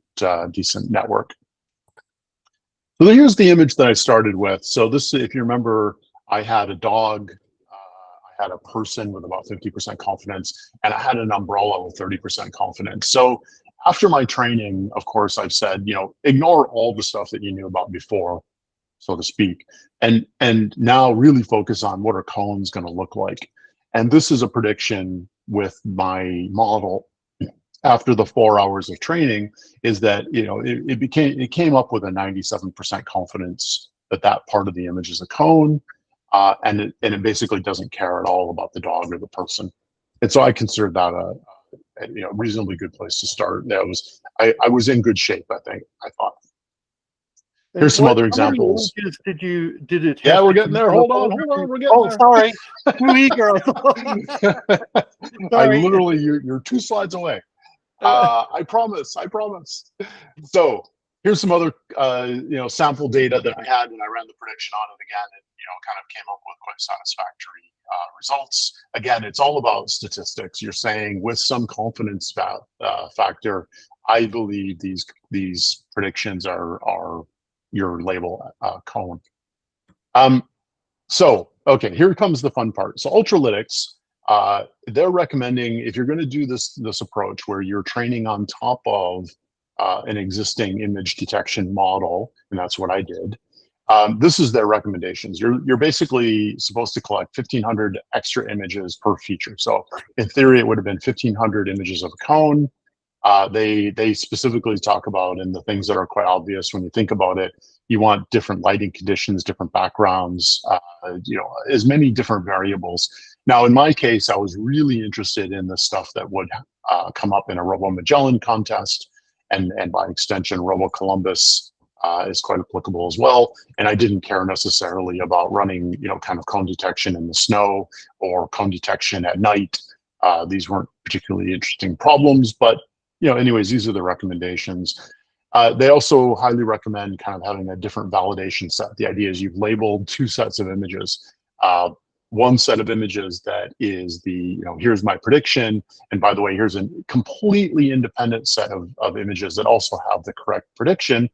network. So here's the image that I started with. So this, if you remember, I had a dog, I had a person with about 50% confidence, and I had an umbrella with 30% confidence. So after my training, of course, I've said, ignore all the stuff that you knew about before, so to speak, and now really focus on what are cones going to look like. And this is a prediction with my model after the 4 hours of training, is that it came up with a 97% confidence that that part of the image is a cone, and it basically doesn't care at all about the dog or the person. And so I consider that a reasonably good place to start. I was in good shape, I thought. Here's some other examples. How many images did it? Yeah, we're getting there. Hold on, we're getting there. Sorry, too eager. I literally, you're 2 slides away. I promise. So here's some other sample data that I had when I ran the prediction on it again, and kind of came up with quite satisfactory results. Again, it's all about statistics. You're saying with some confidence factor, I believe these predictions are your label cone. So okay, here comes the fun part. So Ultralytics they're recommending, if you're going to do this approach where you're training on top of an existing image detection model, and that's what I did. This is their recommendations. You're basically supposed to collect 1,500 extra images per feature. So in theory, it would have been 1,500 images of a cone. They specifically talk about, and the things that are quite obvious when you think about it, you want different lighting conditions, different backgrounds, as many different variables. Now, in my case, I was really interested in the stuff that would come up in a RoboMagellan contest, and by extension, RoboColumbus is quite applicable as well. And I didn't care necessarily about running, kind of cone detection in the snow or cone detection at night. These weren't particularly interesting problems, but anyways, these are the recommendations. They also highly recommend kind of having a different validation set. The idea is you've labeled two sets of images. One set of images that is here's my prediction. And by the way, here's a completely independent set of images that also have the correct prediction.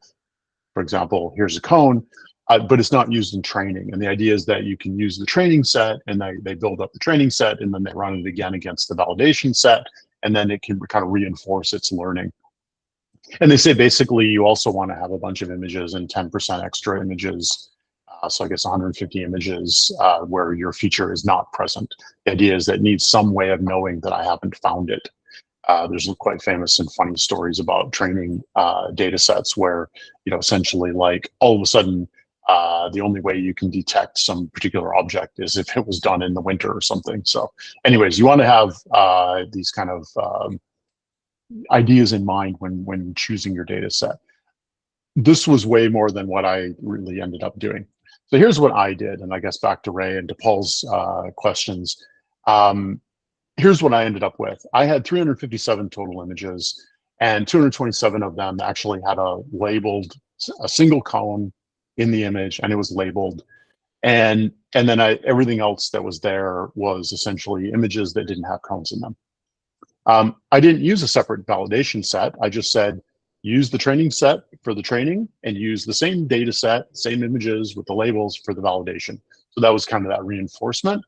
For example, here's a cone, but it's not used in training. And the idea is that you can use the training set, and they build up the training set, and then they run it again against the validation set, and then it can kind of reinforce its learning. And they say basically you also want to have a bunch of images and 10% extra images. So I guess 150 images where your feature is not present. The idea is that it needs some way of knowing that I haven't found it. There's quite famous and funny stories about training data sets where, essentially like all of a sudden, the only way you can detect some particular object is if it was done in the winter or something. So anyways, you want to have these kind of ideas in mind when choosing your data set. This was way more than what I really ended up doing. So here's what I did, and I guess back to Ray and to Paul's questions. Here's what I ended up with. I had 357 total images, and 227 of them actually had a single column in the image, and it was labeled. And then everything else that was there was essentially images that didn't have cones in them. I didn't use a separate validation set. I just said, use the training set for the training and use the same data set, same images with the labels for the validation. So that was kind of that reinforcement.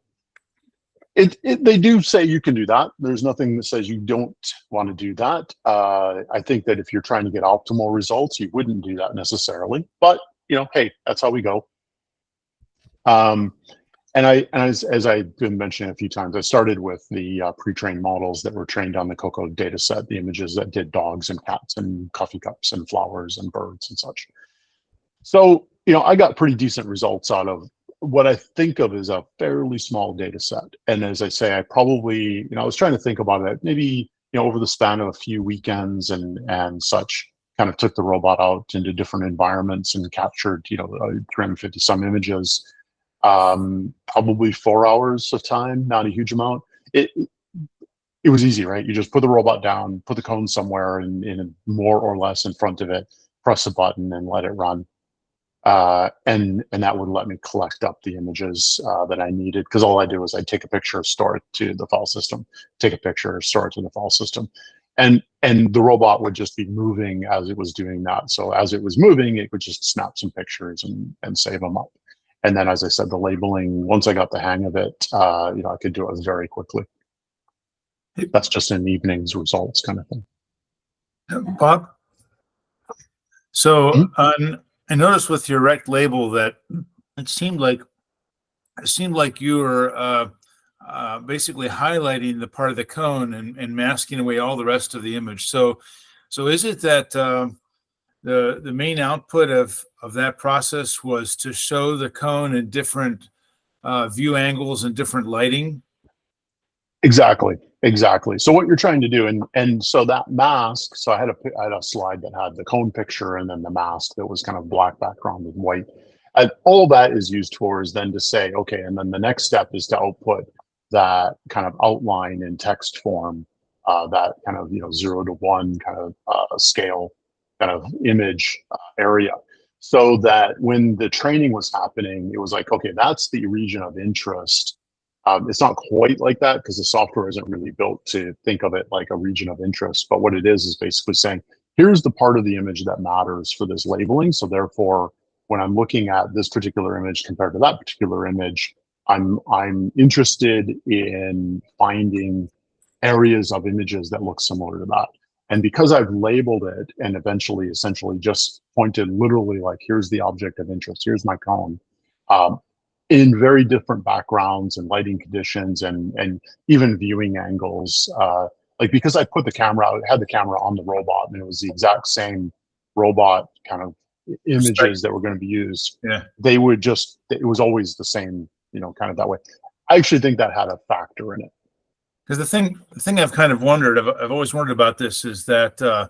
They do say you can do that. There's nothing that says you don't want to do that. I think that if you're trying to get optimal results, you wouldn't do that necessarily. But hey, that's how we go. And as I've been mentioning a few times, I started with the pre-trained models that were trained on the COCO data set, the images that did dogs and cats and coffee cups and flowers and birds and such. So, I got pretty decent results out of what I think of as a fairly small data set. And as I say, I probably, I was trying to think about it, maybe, over the span of a few weekends and such, kind of took the robot out into different environments and captured, 350 some images. Probably 4 hours of time, not a huge amount. It was easy, right? You just put the robot down, put the cone somewhere in more or less in front of it, press a button and let it run. And that would let me collect up the images that I needed, because all I do is I'd take a picture, store it to the file system, take a picture, store it to the file system. And the robot would just be moving as it was doing that. So as it was moving, it would just snap some pictures and save them up. And then, as I said, the labeling, once I got the hang of it, I could do it very quickly. That's just an evening's results kind of thing. Bob? So I noticed with your rect label that it seemed like you were basically highlighting the part of the cone and masking away all the rest of the image. So is it that the main output of that process was to show the cone in different view angles and different lighting? Exactly. So what you're trying to do, and so that mask, so I had a slide that had the cone picture and then the mask that was kind of black background with white. And all that is used towards then to say, okay, and then the next step is to output that kind of outline in text form, that kind of 0 to 1 kind of scale kind of image area, so that when the training was happening, it was like, okay, that's the region of interest. It's not quite like that because the software isn't really built to think of it like a region of interest. But what it is basically saying, here's the part of the image that matters for this labeling. So therefore, when I'm looking at this particular image compared to that particular image, I'm interested in finding areas of images that look similar to that. And because I've labeled it and eventually essentially just pointed literally like, here's the object of interest, here's my cone, in very different backgrounds and lighting conditions and even viewing angles. Like because I put the camera, I had the camera on the robot and it was the exact same robot kind of images that were going to be used. Yeah. They would just, it was always the same, you know, kind of that way. I actually think that had a factor in it. Because the thing I've kind of wondered, I've always wondered about this is that the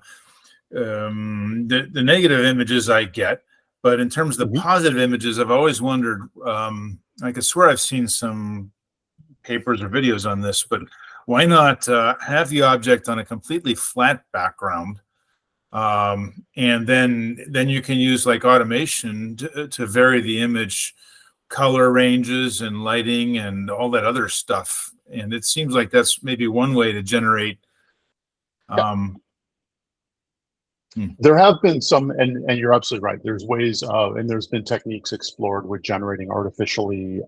negative images I get, but in terms of the positive images, I've always wondered. I could swear I've seen some papers or videos on this, but why not have the object on a completely flat background, and then you can use like automation to vary the image color ranges and lighting and all that other stuff. And it seems like that's maybe one way to generate. There have been some, and you're absolutely right. There's ways of, and there's been techniques explored with generating artificially,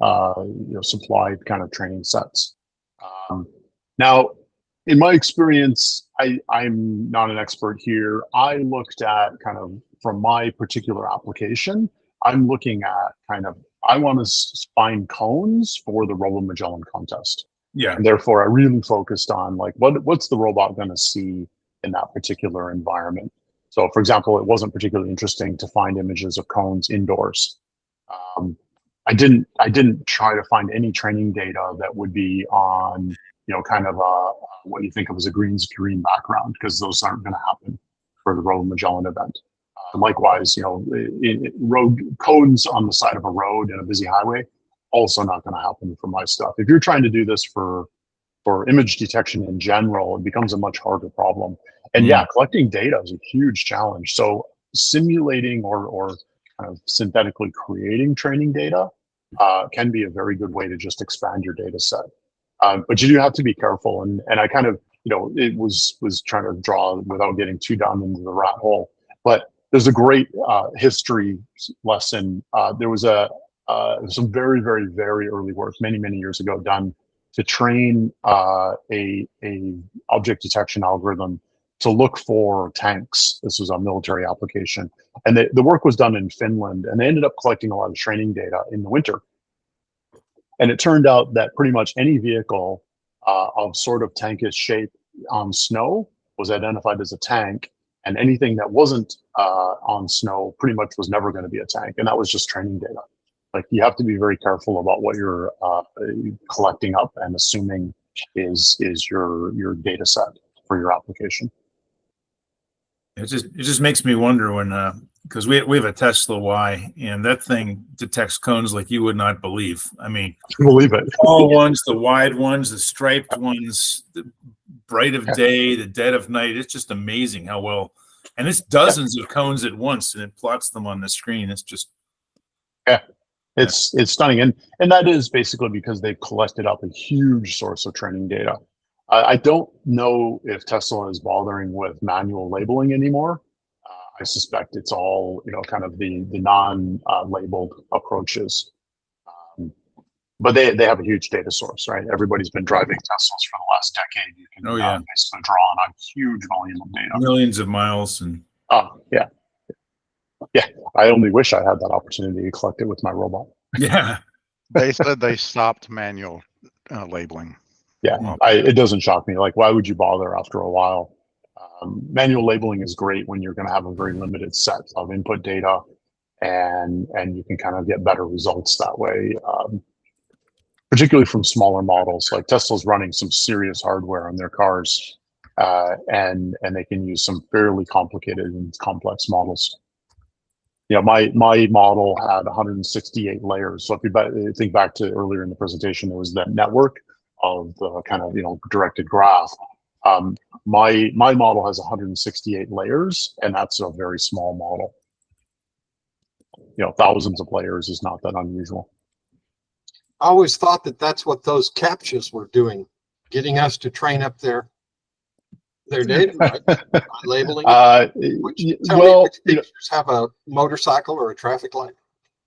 supplied kind of training sets. Now, in my experience, I'm not an expert here. I looked at kind of from my particular application. I'm looking at kind of, I want to find cones for the RoboMagellan contest. Yeah. And therefore, I really focused on like, what's the robot going to see in that particular environment? So, for example, it wasn't particularly interesting to find images of cones indoors. I didn't try to find any training data that would be on, you know, kind of what you think of as a green screen background, because those aren't going to happen for the RoboMagellan event. Likewise, you know, road cones on the side of a road in a busy highway, also not going to happen for my stuff. If you're trying to do this for image detection in general, it becomes a much harder problem. And yeah, collecting data is a huge challenge. So simulating or kind of synthetically creating training data can be a very good way to just expand your data set. But you do have to be careful. And I kind of, you know, it was trying to draw without getting too down into the rat hole. But there's a great history lesson. There was some very, very, very early work many, many years ago done to train a object detection algorithm to look for tanks. This was a military application. And the work was done in Finland, and they ended up collecting a lot of training data in the winter. And it turned out that pretty much any vehicle of sort of tankish shape on snow was identified as a tank, and anything that wasn't on snow pretty much was never going to be a tank. And that was just training data. Like, you have to be very careful about what you're collecting up and assuming is your data set for your application. It just makes me wonder when, because we have a Tesla Y, and that thing detects cones like you would not believe. I mean, believe it. All ones, the wide ones, the striped ones, the bright of day, the dead of night. It's just amazing how well, and it's dozens of cones at once, and it plots them on the screen. It's just it's stunning, and that is basically because they've collected up a huge source of training data. I don't know if Tesla is bothering with manual labeling anymore. I suspect it's all, you know, kind of the non-labeled approaches. But they have a huge data source, right? Everybody's been driving Teslas for the last decade. You can basically draw on a huge volume of data. Millions of miles. And yeah. I only wish I had that opportunity to collect it with my robot. Yeah. They said they stopped manual labeling. Yeah, it doesn't shock me. Like, why would you bother after a while? Manual labeling is great when you're going to have a very limited set of input data, and you can kind of get better results that way, particularly from smaller models. Like Tesla's running some serious hardware on their cars, and they can use some fairly complicated and complex models. You know, my model had 168 layers. So if you think back to earlier in the presentation, there was that network of the kind of, you know, directed graph. My model has 168 layers, and that's a very small model. You know, thousands of layers is not that unusual. I always thought that that's what those CAPTCHAs were doing, getting us to train up their data, right? By labeling it. Tell me which pictures have a motorcycle or a traffic light.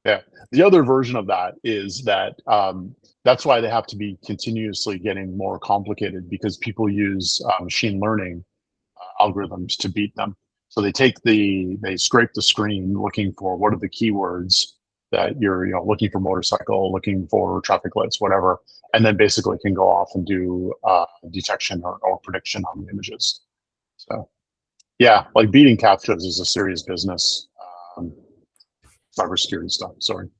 The other version of that is that that's why they have to be continuously getting more complicated, because people use machine learning algorithms to beat them. So they scrape the screen looking for what are the keywords that you're looking for, motorcycle, looking for traffic lights, whatever, and then basically can go off and do detection or prediction on the images. So yeah, like beating CAPTCHAs is a serious business. Cybersecurity stuff, sorry.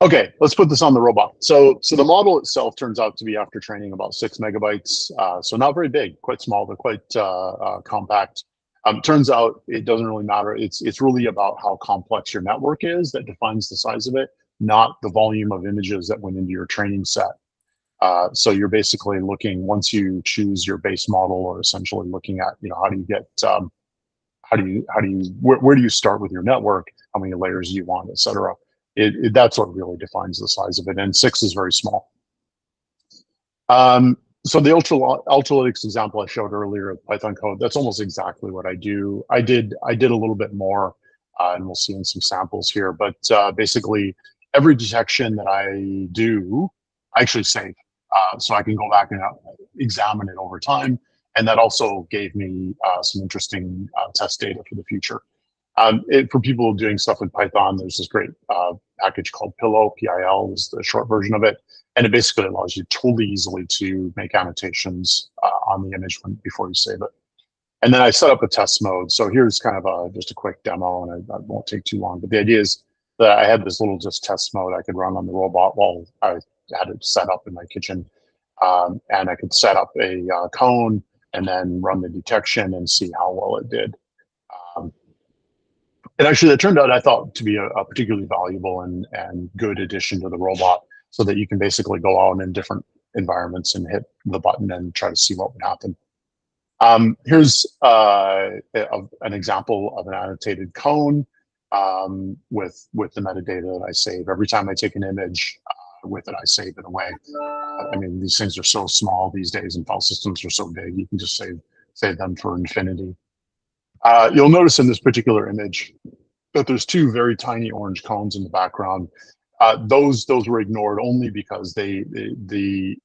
Okay, let's put this on the robot. So the model itself turns out to be, after training, about 6 megabytes. So not very big, quite small, but quite compact. Turns out it doesn't really matter. It's really about how complex your network is that defines the size of it, not the volume of images that went into your training set. So you're basically looking, once you choose your base model, or essentially looking at, how do you get, where do you start with your network? How many layers do you want, et cetera? That's what really defines the size of it. And 6 is very small. So the Ultralytics example I showed earlier of Python code, that's almost exactly what I do. I did a little bit more, and we'll see in some samples here, but basically every detection that I do, I actually save. So I can go back and examine it over time. And that also gave me some interesting test data for the future. For people doing stuff with Python, there's this great package called Pillow, PIL is the short version of it. And it basically allows you totally easily to make annotations on the image before you save it. And then I set up a test mode. So here's kind of just a quick demo, and I won't take too long. But the idea is that I had this little just test mode I could run on the robot while I had it set up in my kitchen. And I could set up a cone and then run the detection and see how well it did. And actually, that turned out, I thought, to be a particularly valuable and good addition to the robot, so that you can basically go out in different environments and hit the button and try to see what would happen. Here's an example of an annotated cone with the metadata that I save. Every time I take an image with it, I save it away. I mean, these things are so small these days, and file systems are so big, you can just save them for infinity. You'll notice in this particular image that there's 2 very tiny orange cones in the background. Those were ignored only because the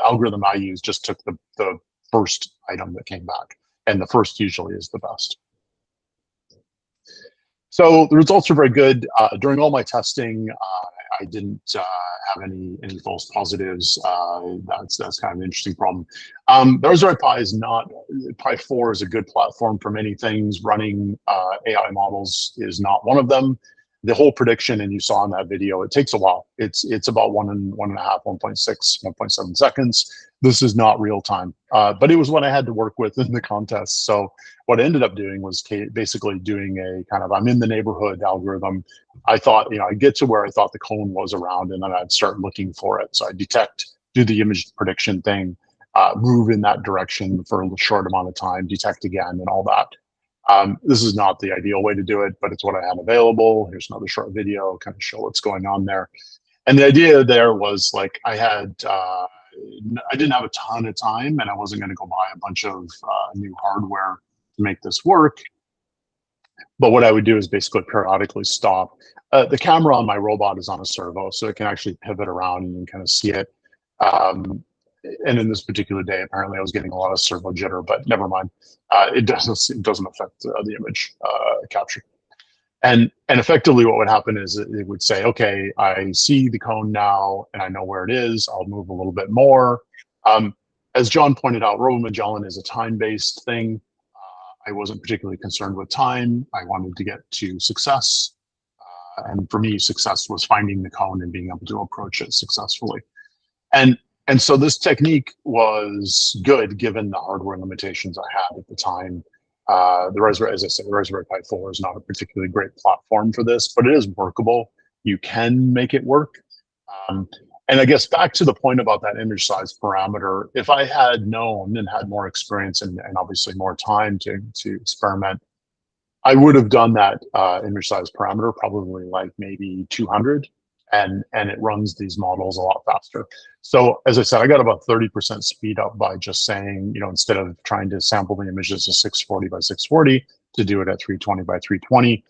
algorithm I used just took the first item that came back, and the first usually is the best. So the results are very good. During all my testing, I didn't have any false positives. That's kind of an interesting problem. The Raspberry Pi is not. Pi 4 is a good platform for many things. Running AI models is not one of them. The whole prediction, and you saw in that video, it takes a while. It's about 1.5, 1.6, 1.7 seconds. This is not real time, but it was what I had to work with in the contest. So what I ended up doing was basically doing a kind of I'm in the neighborhood algorithm. I thought, I'd get to where I thought the cone was around, and then I'd start looking for it. So I detect, do the image prediction thing, move in that direction for a short amount of time, detect again, and all that. This is not the ideal way to do it, but it's what I had available. Here's another short video, kind of show what's going on there. And the idea there was, like, I didn't have a ton of time, and I wasn't going to go buy a bunch of new hardware to make this work. But what I would do is basically periodically stop. The camera on my robot is on a servo, so it can actually pivot around and you can kind of see it. And in this particular day, apparently I was getting a lot of servo jitter, but never mind. It doesn't affect the image capture. And effectively what would happen is it would say, okay, I see the cone now and I know where it is. I'll move a little bit more. As John pointed out, RoboMagellan is a time-based thing. I wasn't particularly concerned with time. I wanted to get to success. And for me, success was finding the cone and being able to approach it successfully. And so this technique was good given the hardware limitations I had at the time. The Raspberry, as I said, the Raspberry Pi 4 is not a particularly great platform for this, but it is workable. You can make it work. And I guess back to the point about that image size parameter, if I had known and had more experience and obviously more time to experiment, I would have done that image size parameter probably like maybe 200, and it runs these models a lot faster. So as I said, I got about 30% speed up by just saying, instead of trying to sample the images to 640 by 640, to do it at 320 by 320.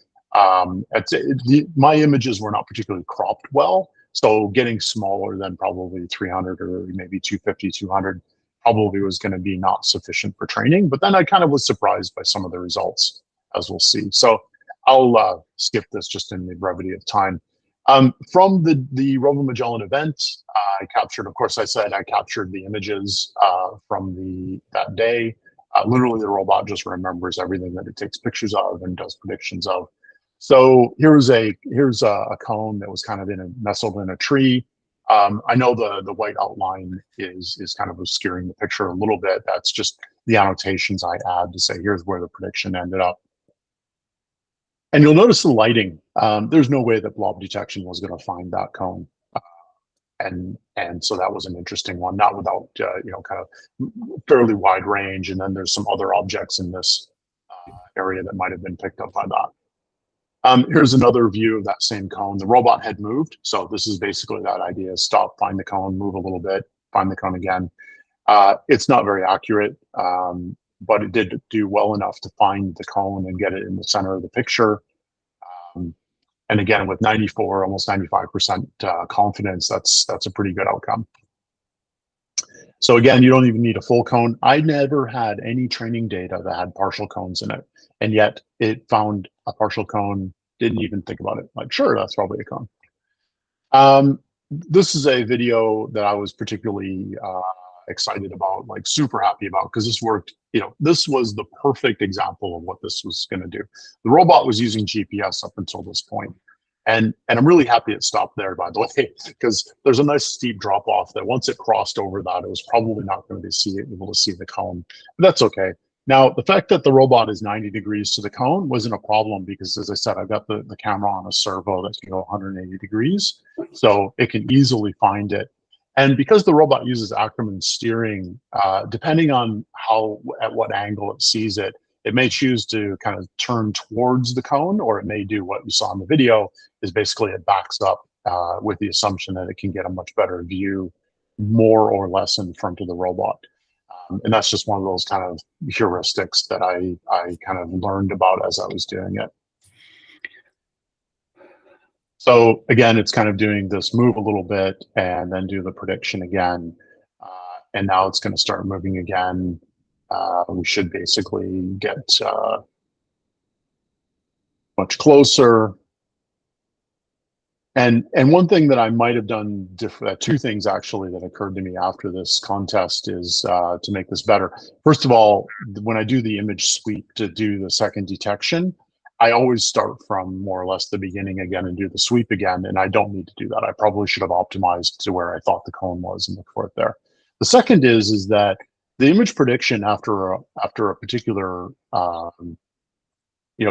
My images were not particularly cropped well, so getting smaller than probably 300 or maybe 250, 200 probably was going to be not sufficient for training. But then I kind of was surprised by some of the results, as we'll see. So I'll skip this just in the brevity of time. From the RoboMagellan event, I captured, of course, I captured the images from that day. Literally, the robot just remembers everything that it takes pictures of and does predictions of. So here's a cone that was kind of nestled in a tree. I know the white outline is kind of obscuring the picture a little bit. That's just the annotations I add to say here's where the prediction ended up. And you'll notice the lighting. There's no way that blob detection was going to find that cone, and so that was an interesting one. Not without kind of fairly wide range, and then there's some other objects in this area that might have been picked up by that. Here's another view of that same cone. The robot had moved, so this is basically that idea: stop, find the cone, move a little bit, find the cone again. It's not very accurate. But it did do well enough to find the cone and get it in the center of the picture. And again, with 94, almost 95% confidence, that's a pretty good outcome. So again, you don't even need a full cone. I never had any training data that had partial cones in it, and yet it found a partial cone, didn't even think about it. Like, sure, that's probably a cone. This is a video that I was particularly excited about, like super happy about, because this worked. This was the perfect example of what this was going to do. The robot was using GPS up until this point, and I'm really happy it stopped there, by the way, because there's a nice steep drop off that once it crossed over that, it was probably not going to be able to see the cone. But that's okay. Now, the fact that the robot is 90 degrees to the cone wasn't a problem, because, as I said, I've got the camera on a servo that can go 180 degrees, so it can easily find it. And because the robot uses Ackerman steering, depending on at what angle it sees it, it may choose to kind of turn towards the cone, or it may do what you saw in the video, is basically it backs up with the assumption that it can get a much better view, more or less in front of the robot. And that's just one of those kind of heuristics that I kind of learned about as I was doing it. So again, it's kind of doing this move a little bit and then do the prediction again. And now it's going to start moving again. We should basically get much closer. And one thing that I might have done different, two things actually that occurred to me after this contest is to make this better. First of all, when I do the image sweep to do the second detection, I always start from more or less the beginning again and do the sweep again, and I don't need to do that. I probably should have optimized to where I thought the cone was and look for it there. The second is that the image prediction after a particular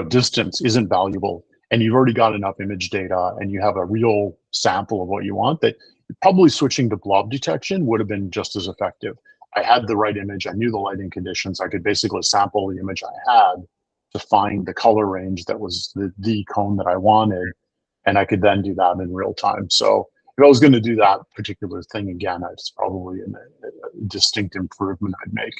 distance isn't valuable, and you've already got enough image data and you have a real sample of what you want, that probably switching to blob detection would have been just as effective. I had the right image, I knew the lighting conditions, I could basically sample the image I had to find the color range that was the cone that I wanted, and I could then do that in real time. So if I was going to do that particular thing again, it's probably a distinct improvement I'd make.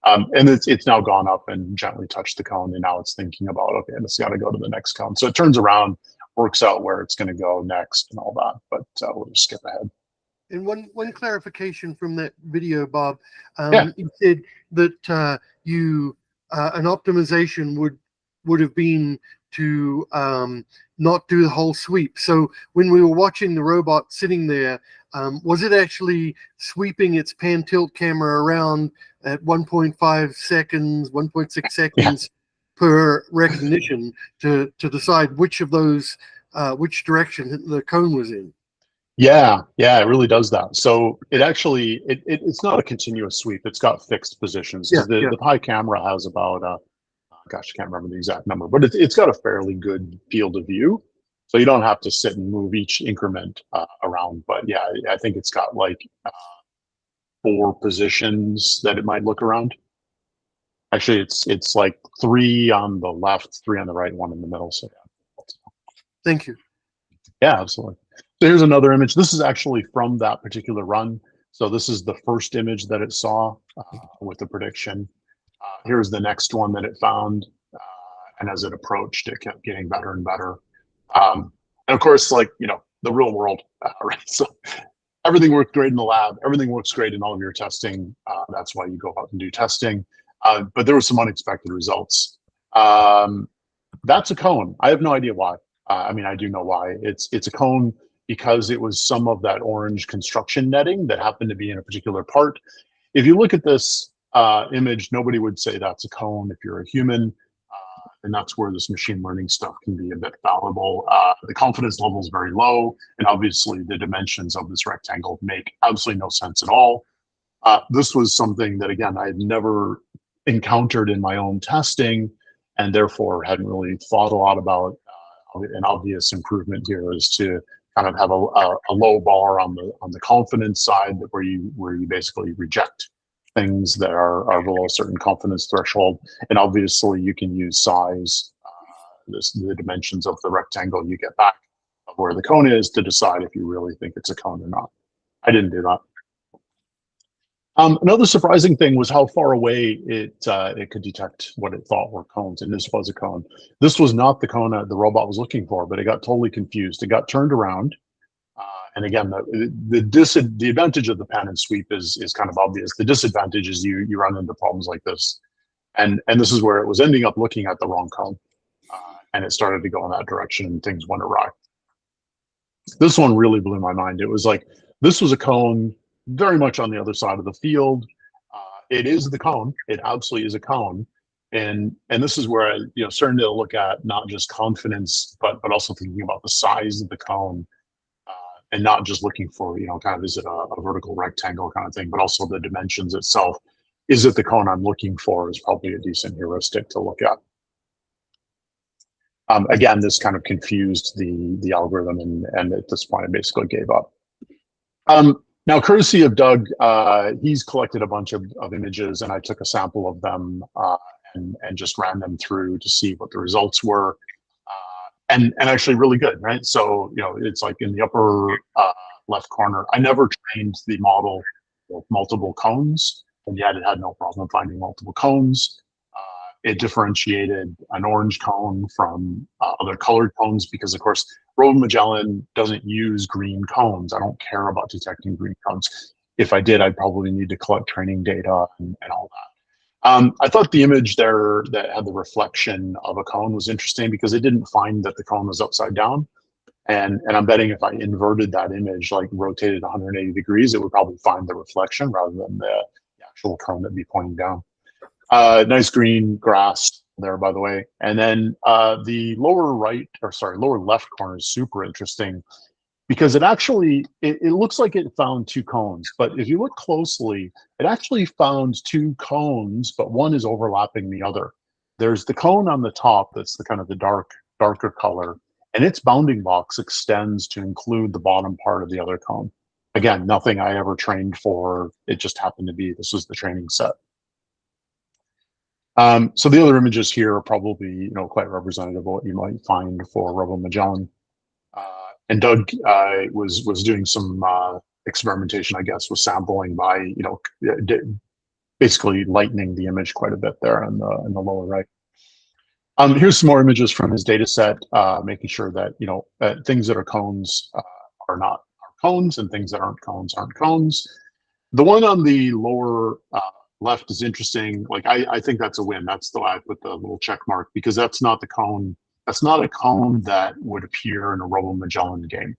And it's now gone up and gently touched the cone, and now it's thinking about, okay, it's got to go to the next cone. So it turns around, works out where it's going to go next and all that, but we'll just skip ahead. And one clarification from that video, Bob. Yeah. You said that an optimization would have been to not do the whole sweep. So when we were watching the robot sitting there, was it actually sweeping its pan tilt camera around at 1.5 seconds, 1.6 seconds per recognition to decide which of those, which direction the cone was in? Yeah, it really does that. So it actually, it's not a continuous sweep. It's got fixed positions. The Pi camera has about, gosh, I can't remember the exact number, but it's got a fairly good field of view. So you don't have to sit and move each increment around. But yeah, I think it's got like 4 positions that it might look around. Actually, it's like 3 on the left, 3 on the right, 1 in the middle. So yeah. Thank you. Yeah, absolutely. So here's another image. This is actually from that particular run. So this is the first image that it saw with the prediction. Here's the next one that it found. and as it approached, it kept getting better and better. And of course, like, you know, the real world, right? So everything worked great in the lab. Everything works great in all of your testing. That's why you go out and do testing. But there were some unexpected results. That's a cone. I have no idea why. I mean, I do know why. It's a cone because it was some of that orange construction netting that happened to be in a particular part. If you look at this image, nobody would say that's a cone if you're a human. And that's where this machine learning stuff can be a bit fallible. The confidence level is very low, and obviously the dimensions of this rectangle make absolutely no sense at all. This was something that, again, I had never encountered in my own testing, and therefore hadn't really thought a lot about. An obvious improvement here is to kind of have a low bar on the confidence side, where you basically reject things that are below a certain confidence threshold. And obviously you can use size, the dimensions of the rectangle you get back of where the cone is to decide if you really think it's a cone or not. I didn't do that. Another surprising thing was how far away it could detect what it thought were cones, and this was a cone. This was not the cone the robot was looking for, but it got totally confused. It got turned around. And again, the advantage of the pan and sweep is kind of obvious. The disadvantage is you run into problems like this, and this is where it was ending up looking at the wrong cone, and it started to go in that direction, and things went awry. This one really blew my mind. It was like this was a cone very much on the other side of the field. It is the cone. It absolutely is a cone, and this is where I starting to look at not just confidence, but also thinking about the size of the cone. And not just looking for, kind of, is it a vertical rectangle kind of thing, but also the dimensions itself. Is it the cone I'm looking for is probably a decent heuristic to look at. Again, this kind of confused the algorithm, and at this point I basically gave up. Now, courtesy of Doug, he's collected a bunch of images, and I took a sample of them and just ran them through to see what the results were. And actually really good, right? So, it's like in the upper left corner. I never trained the model with multiple cones, and yet it had no problem finding multiple cones. It differentiated an orange cone from other colored cones because, of course, RoboMagellan doesn't use green cones. I don't care about detecting green cones. If I did, I'd probably need to collect training data and all that. I thought the image there that had the reflection of a cone was interesting because it didn't find that the cone was upside down. And I'm betting if I inverted that image, like rotated 180 degrees, it would probably find the reflection rather than the actual cone that'd be pointing down. Nice green grass there, by the way. And then the lower left corner is super interesting because it actually, it looks like it found two cones, but if you look closely, it actually found two cones, but one is overlapping the other. There's the cone on the top that's the kind of the darker color, and its bounding box extends to include the bottom part of the other cone. Again, nothing I ever trained for. It just happened to be, this was the training set. So the other images here are probably, quite representative of what you might find for RoboMagellan. And Doug was doing some experimentation, I guess, with sampling by, basically lightening the image quite a bit there in the lower right. Here's some more images from his data set, making sure that, things that are cones are cones, and things that aren't cones. The one on the lower left is interesting. Like, I think that's a win. That's the I put the little check mark because that's not the cone. That's not a cone that would appear in a RoboMagellan game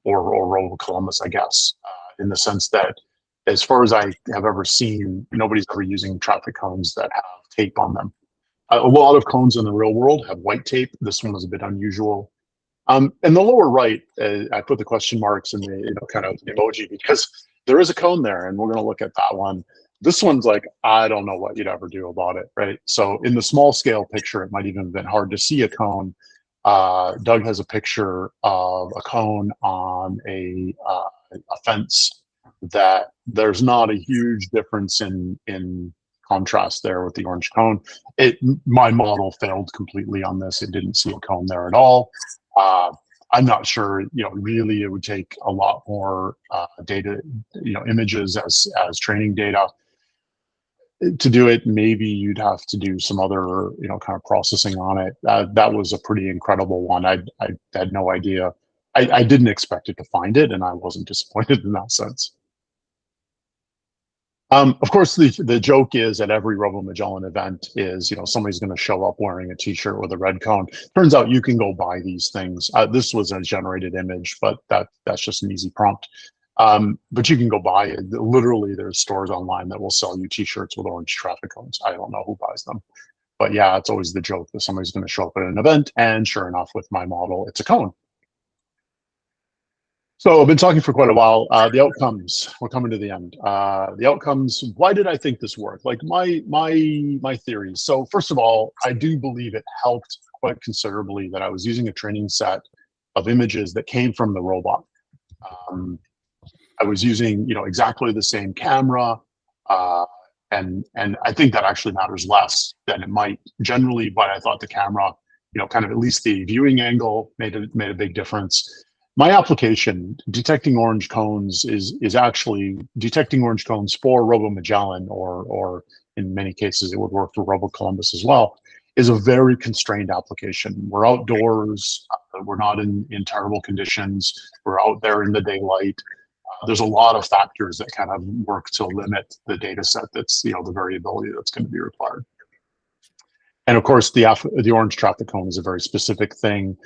or RoboColumbus, I guess, in the sense that, as far as I have ever seen, nobody's ever using traffic cones that have tape on them. A lot of cones in the real world have white tape. This one was a bit unusual. In the lower right, I put the question marks and the kind of emoji because there is a cone there, and we're going to look at that one. This one's like, I don't know what you'd ever do about it, right? So in the small scale picture, it might even have been hard to see a cone. Doug has a picture of a cone on a fence that there's not a huge difference in contrast there with the orange cone. My model failed completely on this. It didn't see a cone there at all. I'm not sure, really it would take a lot more data, images as training data. to do it, maybe you'd have to do some other, kind of processing on it. That was a pretty incredible one. I had no idea. I didn't expect it to find it, and I wasn't disappointed in that sense. Of course, the joke is at every RoboMagellan event is, somebody's going to show up wearing a T-shirt with a red cone. Turns out you can go buy these things. This was a generated image, but that's just an easy prompt. But you can go buy it. Literally, there's stores online that will sell you T-shirts with orange traffic cones. I don't know who buys them, but yeah, it's always the joke that somebody's going to show up at an event, and sure enough, with my model, it's a cone. So I've been talking for quite a while. The outcomes, we're coming to the end. The outcomes, why did I think this worked? Like my theories. So first of all, I do believe it helped quite considerably that I was using a training set of images that came from the robot. I was using, exactly the same camera, and I think that actually matters less than it might generally. But I thought the camera, kind of at least the viewing angle made a big difference. My application, detecting orange cones, is actually detecting orange cones for RoboMagellan, or in many cases it would work for RoboColumbus as well, is a very constrained application. We're outdoors, we're not in terrible conditions, we're out there in the daylight. There's a lot of factors that kind of work to limit the data set that's, the variability that's going to be required. And of course, the orange traffic cone is a very specific thing.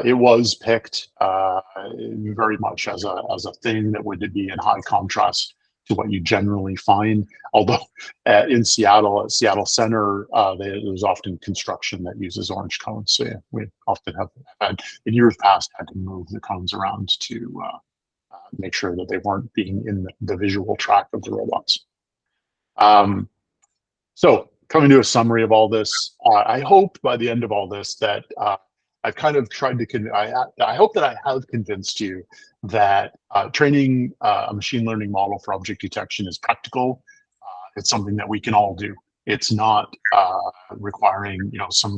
It was picked very much as a thing that would be in high contrast to what you generally find. Although in Seattle, at Seattle Center, there's often construction that uses orange cones. So yeah, we often have had, in years past, had to move the cones around to make sure that they weren't being in the visual track of the robots. So coming to a summary of all this, I hope by the end of all this that I've kind of tried to, I hope that I have convinced you that training a machine learning model for object detection is practical. It's something that we can all do. It's not requiring, some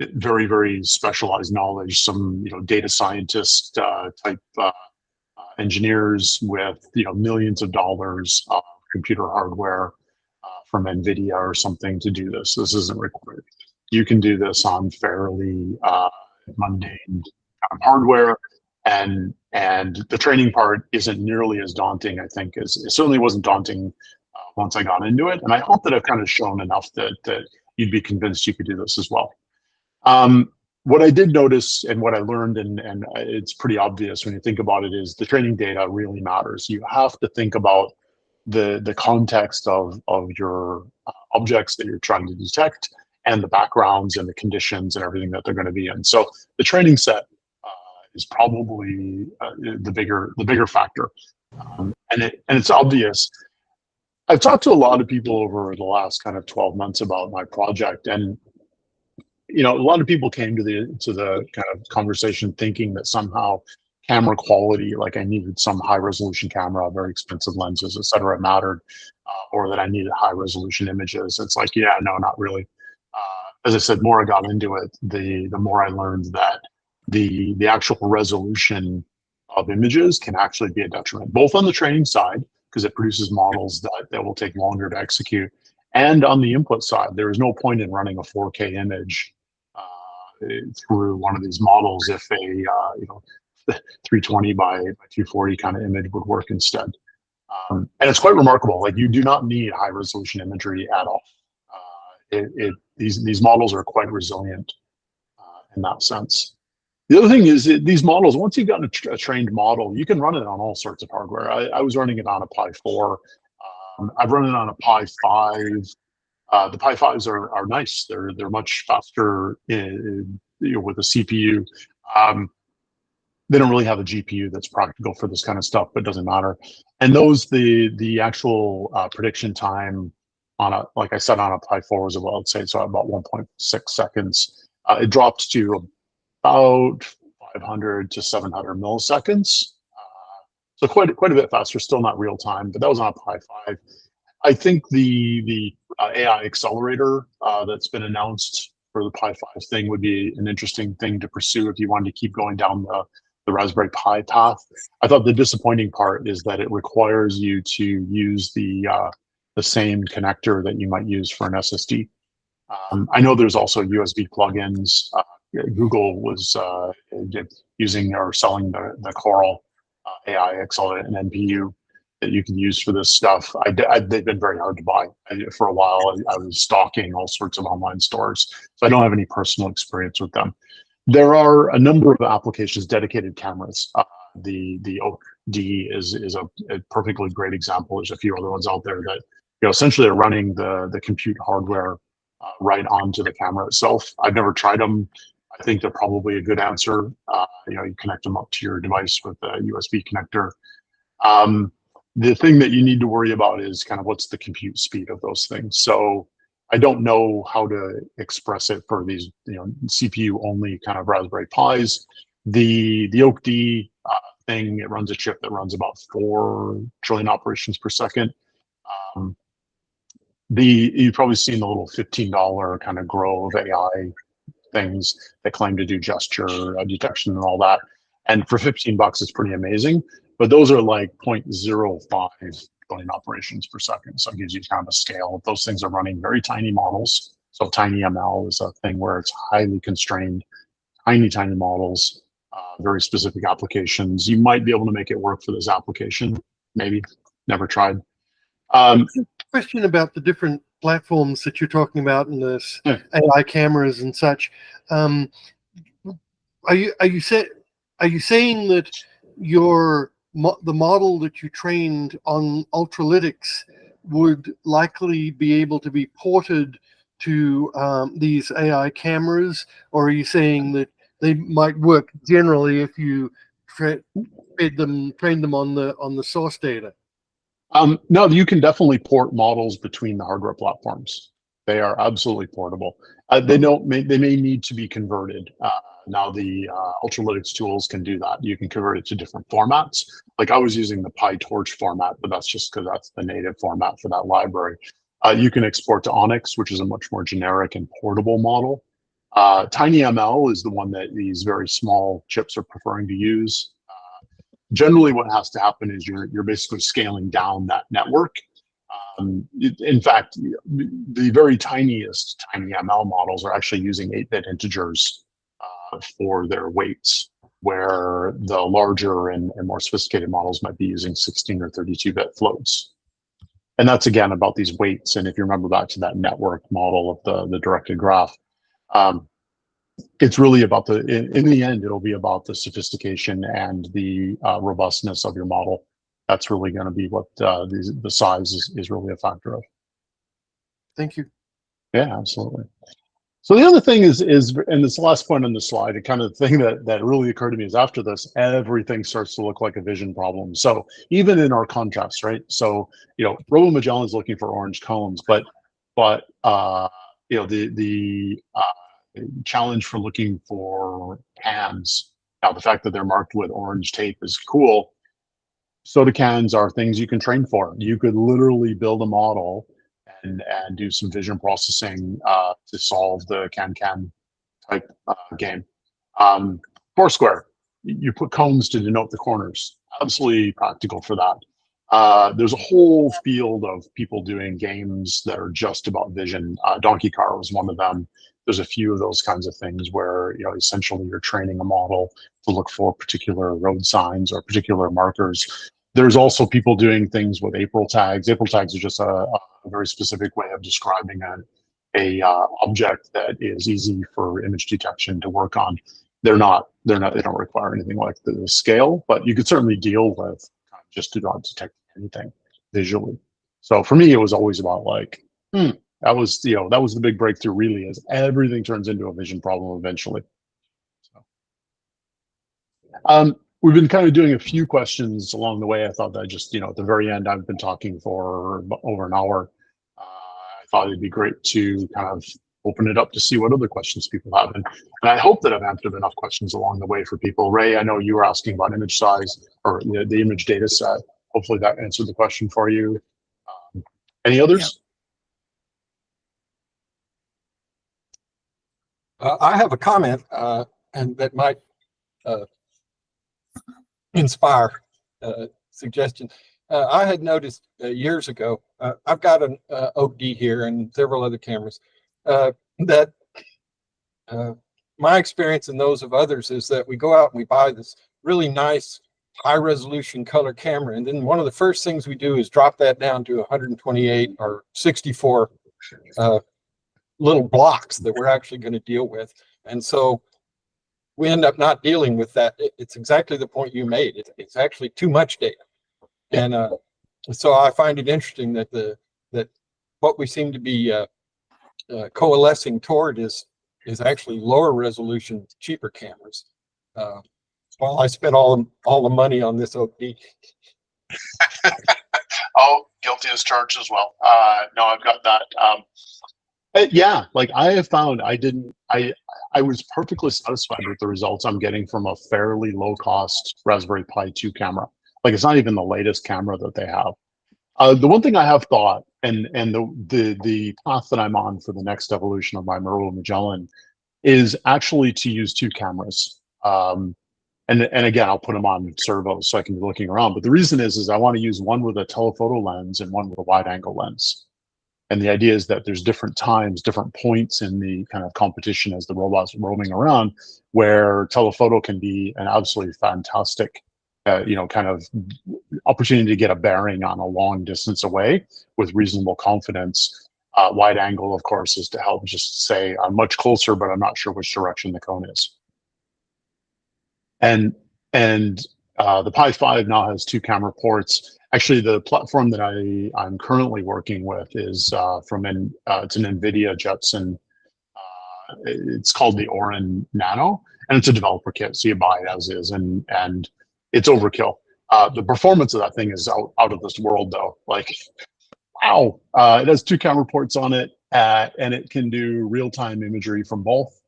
very, very specialized knowledge, some, data scientist type engineers with, millions of dollars of computer hardware from NVIDIA or something to do this. This isn't required. You can do this on fairly mundane hardware, and the training part isn't nearly as daunting, I think, as it certainly wasn't daunting once I got into it. And I hope that I've kind of shown enough that you'd be convinced you could do this as well. What I did notice and what I learned, and it's pretty obvious when you think about it, is the training data really matters. You have to think about the context of your objects that you're trying to detect, and the backgrounds and the conditions and everything that they're going to be in. So the training set is probably the bigger factor, and it's obvious. I've talked to a lot of people over the last kind of 12 months about my project, and a lot of people came to the kind of conversation thinking that somehow camera quality, like I needed some high resolution camera, very expensive lenses, etc., mattered, or that I needed high resolution images. It's like, yeah, no, not really. As I said, more I got into it, the more I learned that the actual resolution of images can actually be a detriment, both on the training side, because it produces models that will take longer to execute, and on the input side. There is no point in running a 4K image through one of these models if a 320 by 240 kind of image would work instead. And it's quite remarkable. Like, you do not need high resolution imagery at all. These models are quite resilient in that sense. The other thing is these models, once you've got a trained model, you can run it on all sorts of hardware. I was running it on a Pi 4. I've run it on a Pi 5. The Pi 5s are nice. They're much faster with a CPU. They don't really have a GPU that's practical for this kind of stuff, but it doesn't matter. And the actual prediction time on like I said, on a Pi 4 was about, say, so about 1.6 seconds. It dropped to about 500 to 700 milliseconds. So quite a bit faster, still not real time, but that was on a Pi 5. I think the AI accelerator that's been announced for the Pi 5 thing would be an interesting thing to pursue if you wanted to keep going down the Raspberry Pi path. I thought the disappointing part is that it requires you to use the the same connector that you might use for an SSD. I know there's also USB plugins. Google was using or selling the Coral AI accelerated NPU that you can use for this stuff. They've been very hard to buy. For a while, I was stalking all sorts of online stores, so I don't have any personal experience with them. There are a number of applications, dedicated cameras. The Oak D is a perfectly great example. There's a few other ones out there that essentially are running the compute hardware right onto the camera itself. I've never tried them. I think they're probably a good answer. You connect them up to your device with a USB connector. The thing that you need to worry about is kind of what's the compute speed of those things. So I don't know how to express it for these CPU only kind of Raspberry Pis. The Oak D thing, it runs a chip that runs about 4 trillion operations per second. You've probably seen the little $15 kind of Grove AI things that claim to do gesture detection and all that. And for $15, it's pretty amazing. But those are like 0.05 billion operations per second. So it gives you kind of a scale. Those things are running very tiny models. So TinyML is a thing where it's highly constrained, tiny models, very specific applications. You might be able to make it work for this application. Maybe. Never tried. Question about the different platforms that you're talking about in this AI cameras and such. Are you saying that the model that you trained on Ultralytics would likely be able to be ported to these AI cameras, or are you saying that they might work generally if you trained them on the source data? No, you can definitely port models between the hardware platforms. They are absolutely portable. They may need to be converted. Now the Ultralytics tools can do that. You can convert it to different formats. Like I was using the PyTorch format, but that's just because that's the native format for that library. You can export to Onyx, which is a much more generic and portable model. TinyML is the one that these very small chips are preferring to use. Generally, what has to happen is you're basically scaling down that network. In fact, the very tiniest TinyML models are actually using 8-bit integers for their weights, where the larger and more sophisticated models might be using 16 or 32-bit floats. And that's again about these weights. And if you remember back to that network model of the directed graph, it's really about in the end, it'll be about the sophistication and the robustness of your model. That's really going to be what the size is really a factor of. Thank you. Yeah, absolutely. So the other thing is, and this last point on the slide, the kind of thing that really occurred to me is after this, everything starts to look like a vision problem. So even in our contrast, right? So RoboMagellan is looking for orange cones, but the challenge for looking for cans. Now the fact that they're marked with orange tape is cool. Soda cans are things you can train for. You could literally build a model and do some vision processing to solve the can type game. Foursquare, you put cones to denote the corners. Absolutely practical for that. There's a whole field of people doing games that are just about vision. Donkey Car was one of them. There's a few of those kinds of things where essentially you're training a model to look for particular road signs or particular markers. There's also people doing things with April tags. April tags are just a very specific way of describing a object that is easy for image detection to work on. They don't require anything like the scale, but you could certainly deal with just to not detect anything visually. So for me, it was always about like, that was the big breakthrough really, is everything turns into a vision problem eventually. So, we've been kind of doing a few questions along the way. I thought that just, at the very end, I've been talking for over an hour. I thought it'd be great to kind of open it up to see what other questions people have. And I hope that I've answered enough questions along the way for people. Ray, I know you were asking about image size or the image data set. Hopefully that answered the question for you. Any others? Yeah. I have a comment, and that might inspire suggestion. I had noticed years ago, I've got an OD here and several other cameras, that my experience and those of others is that we go out and we buy this really nice high resolution color camera. And then one of the first things we do is drop that down to 128 or 64 little blocks that we're actually going to deal with. And so we end up not dealing with that. It's exactly the point you made. It's actually too much data. And so I find it interesting that that what we seem to be coalescing toward is actually lower resolution, cheaper cameras. While I spent all the money on this OD. Oh, guilty as charged as well. No, I've got that. Yeah, like I have found I was perfectly satisfied with the results I'm getting from a fairly low cost Raspberry Pi 2 camera. Like it's not even the latest camera that they have. The one thing I have thought, and the path that I'm on for the next evolution of my RoboMagellan is actually to use two cameras. And again, I'll put them on servos so I can be looking around. But the reason is I want to use one with a telephoto lens and one with a wide angle lens. And the idea is that there's different times, different points in the kind of competition as the robot's roaming around, where telephoto can be an absolutely fantastic, kind of opportunity to get a bearing on a long distance away with reasonable confidence. Wide angle, of course, is to help just say I'm much closer, but I'm not sure which direction the cone is. And the Pi 5 now has two camera ports. Actually, the platform that I'm currently working with is it's an NVIDIA Jetson. It's called the Orin Nano, and it's a developer kit, so you buy it as is, and it's overkill. The performance of that thing is out of this world, though. Like, wow! It has two camera ports on it, and it can do real-time imagery from both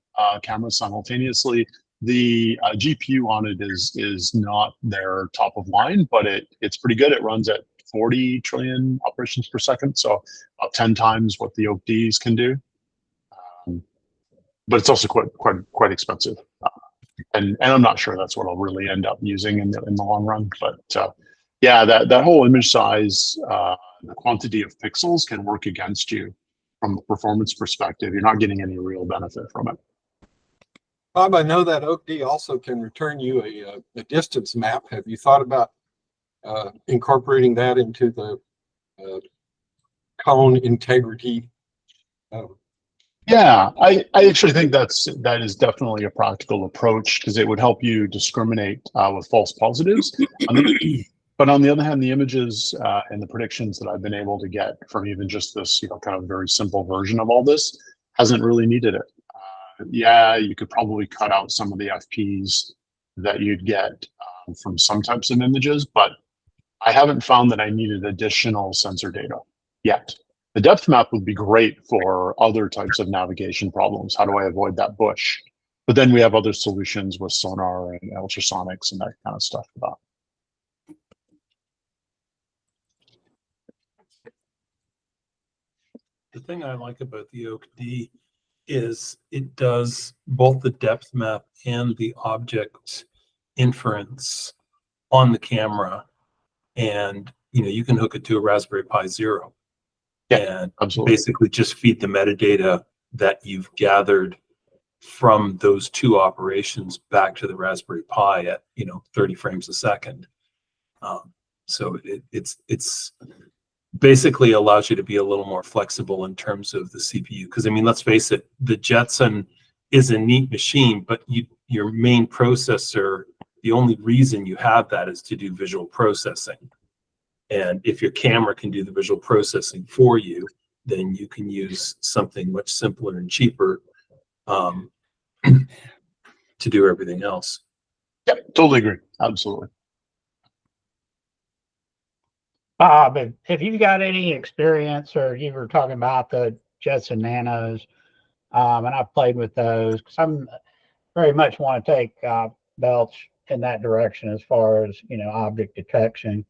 cameras simultaneously. The GPU on it is not their top of line, but it's pretty good. It runs at 40 trillion operations per second, so about 10 times what the ODs can do. But it's also quite expensive, and I'm not sure that's what I'll really end up using in the long run. But yeah, that whole image size, the quantity of pixels can work against you from a performance perspective. You're not getting any real benefit from it. Bob, I know that OD also can return you a distance map. Have you thought about incorporating that into the cone integrity? Yeah, I actually think that is definitely a practical approach because it would help you discriminate with false positives. But on the other hand, the images and the predictions that I've been able to get from even just this, kind of very simple version of all this hasn't really needed it. Yeah, you could probably cut out some of the FPs that you'd get from some types of images, but I haven't found that I needed additional sensor data yet. The depth map would be great for other types of navigation problems. How do I avoid that bush? But then we have other solutions with sonar and ultrasonics and that kind of stuff. The thing I like about the OD is it does both the depth map and the object inference on the camera, and you can hook it to a Raspberry Pi Zero, and absolutely. basically just feed the metadata that you've gathered from those two operations back to the Raspberry Pi at 30 frames a second. So it's basically allows you to be a little more flexible in terms of the CPU. Because let's face it, the Jetson is a neat machine, but your main processor, the only reason you have that is to do visual processing. And if your camera can do the visual processing for you, then you can use something much simpler and cheaper to do everything else. Yeah, totally agree. Absolutely. Bob, if you've got any experience, or you were talking about the Jetson Nanos, and I've played with those, because I'm very much want to take Belch in that direction as far as object detection.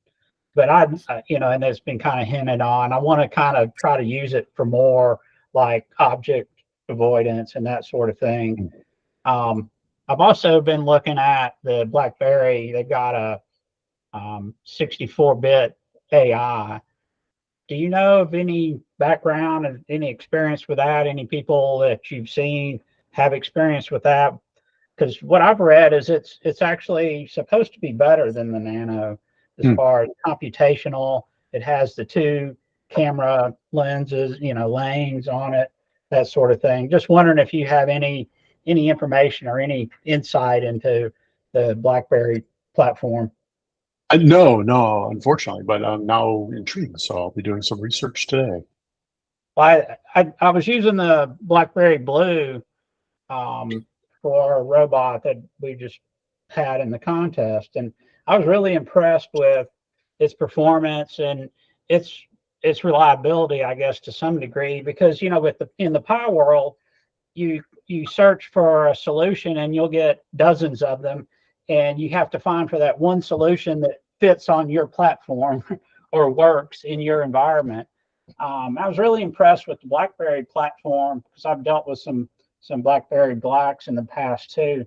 But and it's been kind of hinted on. I want to kind of try to use it for more like object avoidance and that sort of thing. I've also been looking at the BlackBerry. They've got a 64-bit AI. Do you know of any background and any experience with that? Any people that you've seen have experience with that? Because what I've read is it's actually supposed to be better than the Nano as far as computational. It has the 2 camera lenses, lanes on it, that sort of thing. Just wondering if you have any information or any insight into the BlackBerry platform. No, unfortunately, but I'm now intrigued, so I'll be doing some research today. Well, I was using the BlackBerry Blue for a robot that we just had in the contest, and I was really impressed with its performance and its reliability, I guess, to some degree, because in the Pi world, you search for a solution and you'll get dozens of them, and you have to find for that one solution that fits on your platform or works in your environment. I was really impressed with the BlackBerry platform because I've dealt with some BlackBerry Blacks in the past too.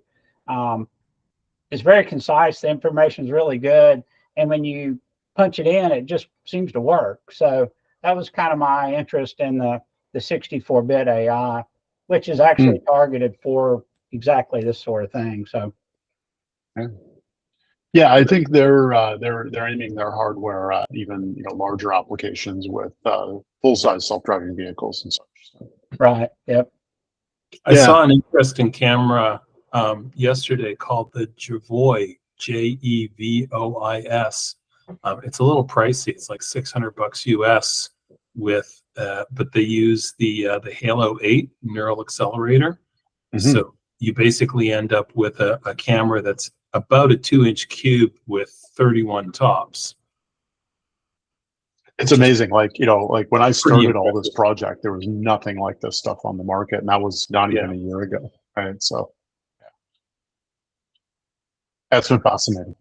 It's very concise. The information is really good, and when you punch it in, it just seems to work. So that was kind of my interest in the 64-bit AI, which is actually targeted for exactly this sort of thing. So. Yeah, I think they're aiming their hardware at even larger applications with full-size self-driving vehicles and such. So. Right. Yep. I saw an interesting camera yesterday called the Jevois, Jevois. It's a little pricey. It's like $600 US with, but they use the Halo 8 neural accelerator. So you basically end up with a camera that's about a 2-inch cube with 31 tops. It's amazing. Like when I started all this project, there was nothing like this stuff on the market, and that was not even a year ago. Right. So that's been fascinating.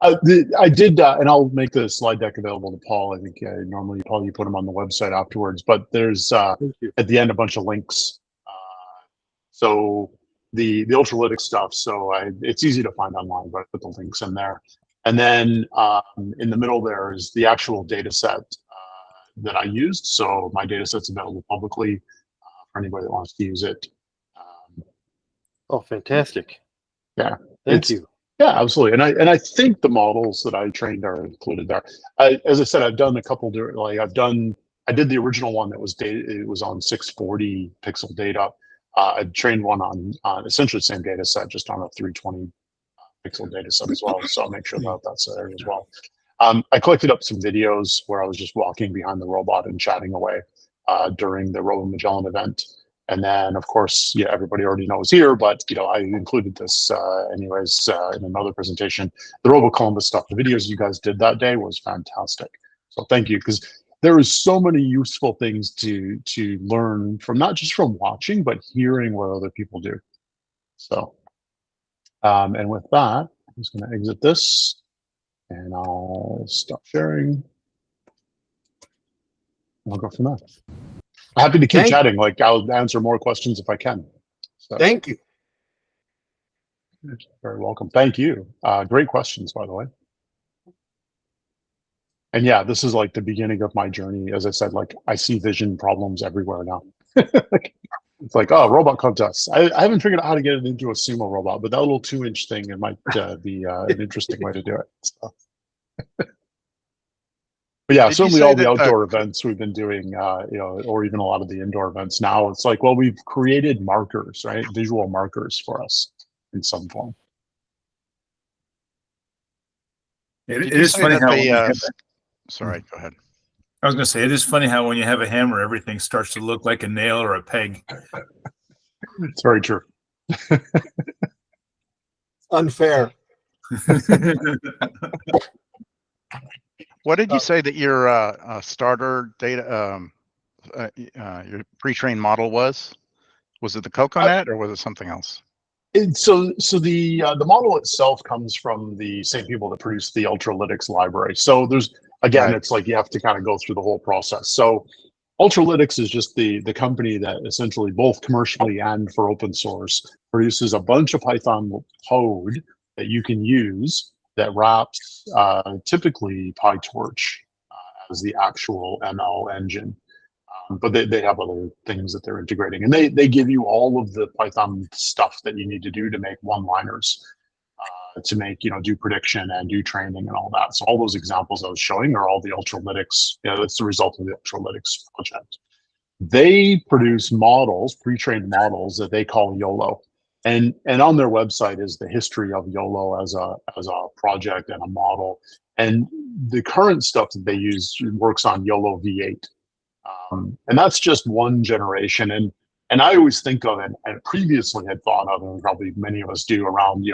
I did, and I'll make the slide deck available to Paul. I think normally Paul, you put them on the website afterwards, but there's at the end a bunch of links. So the ultralytic stuff. So it's easy to find online, but I put the links in there. And then in the middle there is the actual data set that I used. So my data set's available publicly for anybody that wants to use it. Oh, fantastic. Yeah. Thank you. Yeah, absolutely. And I think the models that I trained are included there. As I said, I've done a couple different, I did the original one that was it was on 640 pixel data. I trained one on essentially the same data set, just on a 320 pixel data set as well. So I'll make sure that that's there as well. I collected up some videos where I was just walking behind the robot and chatting away during the RoboMagellan event. And then, of course, everybody already knows here, but I included this anyways in another presentation. The RoboColumbus stuff, the videos you guys did that day was fantastic. So thank you, because there is so many useful things to learn from, not just from watching, but hearing what other people do. So, and with that, I'm just going to exit this, and I'll stop sharing. I'll go from there. Happy to keep chatting. Like, I'll answer more questions if I can. So, Thank you. you're very welcome. Thank you. Great questions, by the way. And yeah, this is like the beginning of my journey. As I said, like I see vision problems everywhere now. It's like, oh, robot contests. I haven't figured out how to get it into a sumo robot, but that little 2-inch thing, it might be an interesting way to do it. So. But yeah, Did you certainly say all the that, outdoor events we've been doing, or even a lot of the indoor events now, it's like, well, we've created markers, right? Visual markers for us in some form. It is funny how when you have sorry, go ahead. I was going to say, it is funny how when you have a hammer, everything starts to look like a nail or a peg. It's very true. Unfair. What did you say that your starter data, your pre-trained model was? Was it the CocoNet or was it something else? So the model itself comes from the same people that produce the Ultralytics library. So there's, again, It's like you have to kind of go through the whole process. So Ultralytics is just the company that essentially both commercially and for open source produces a bunch of Python code that you can use that wraps typically PyTorch as the actual ML engine. But they have other things that they're integrating, and they give you all of the Python stuff that you need to do to make one-liners, to make, do prediction and do training and all that. So all those examples I was showing are all the Ultralytics. That's the result of the Ultralytics project. They produce models, pre-trained models that they call YOLO, and on their website is the history of YOLO as a project and a model. And the current stuff that they use works on YOLO V8. And that's just one generation. And I always think of it, and previously had thought of, and probably many of us do, around,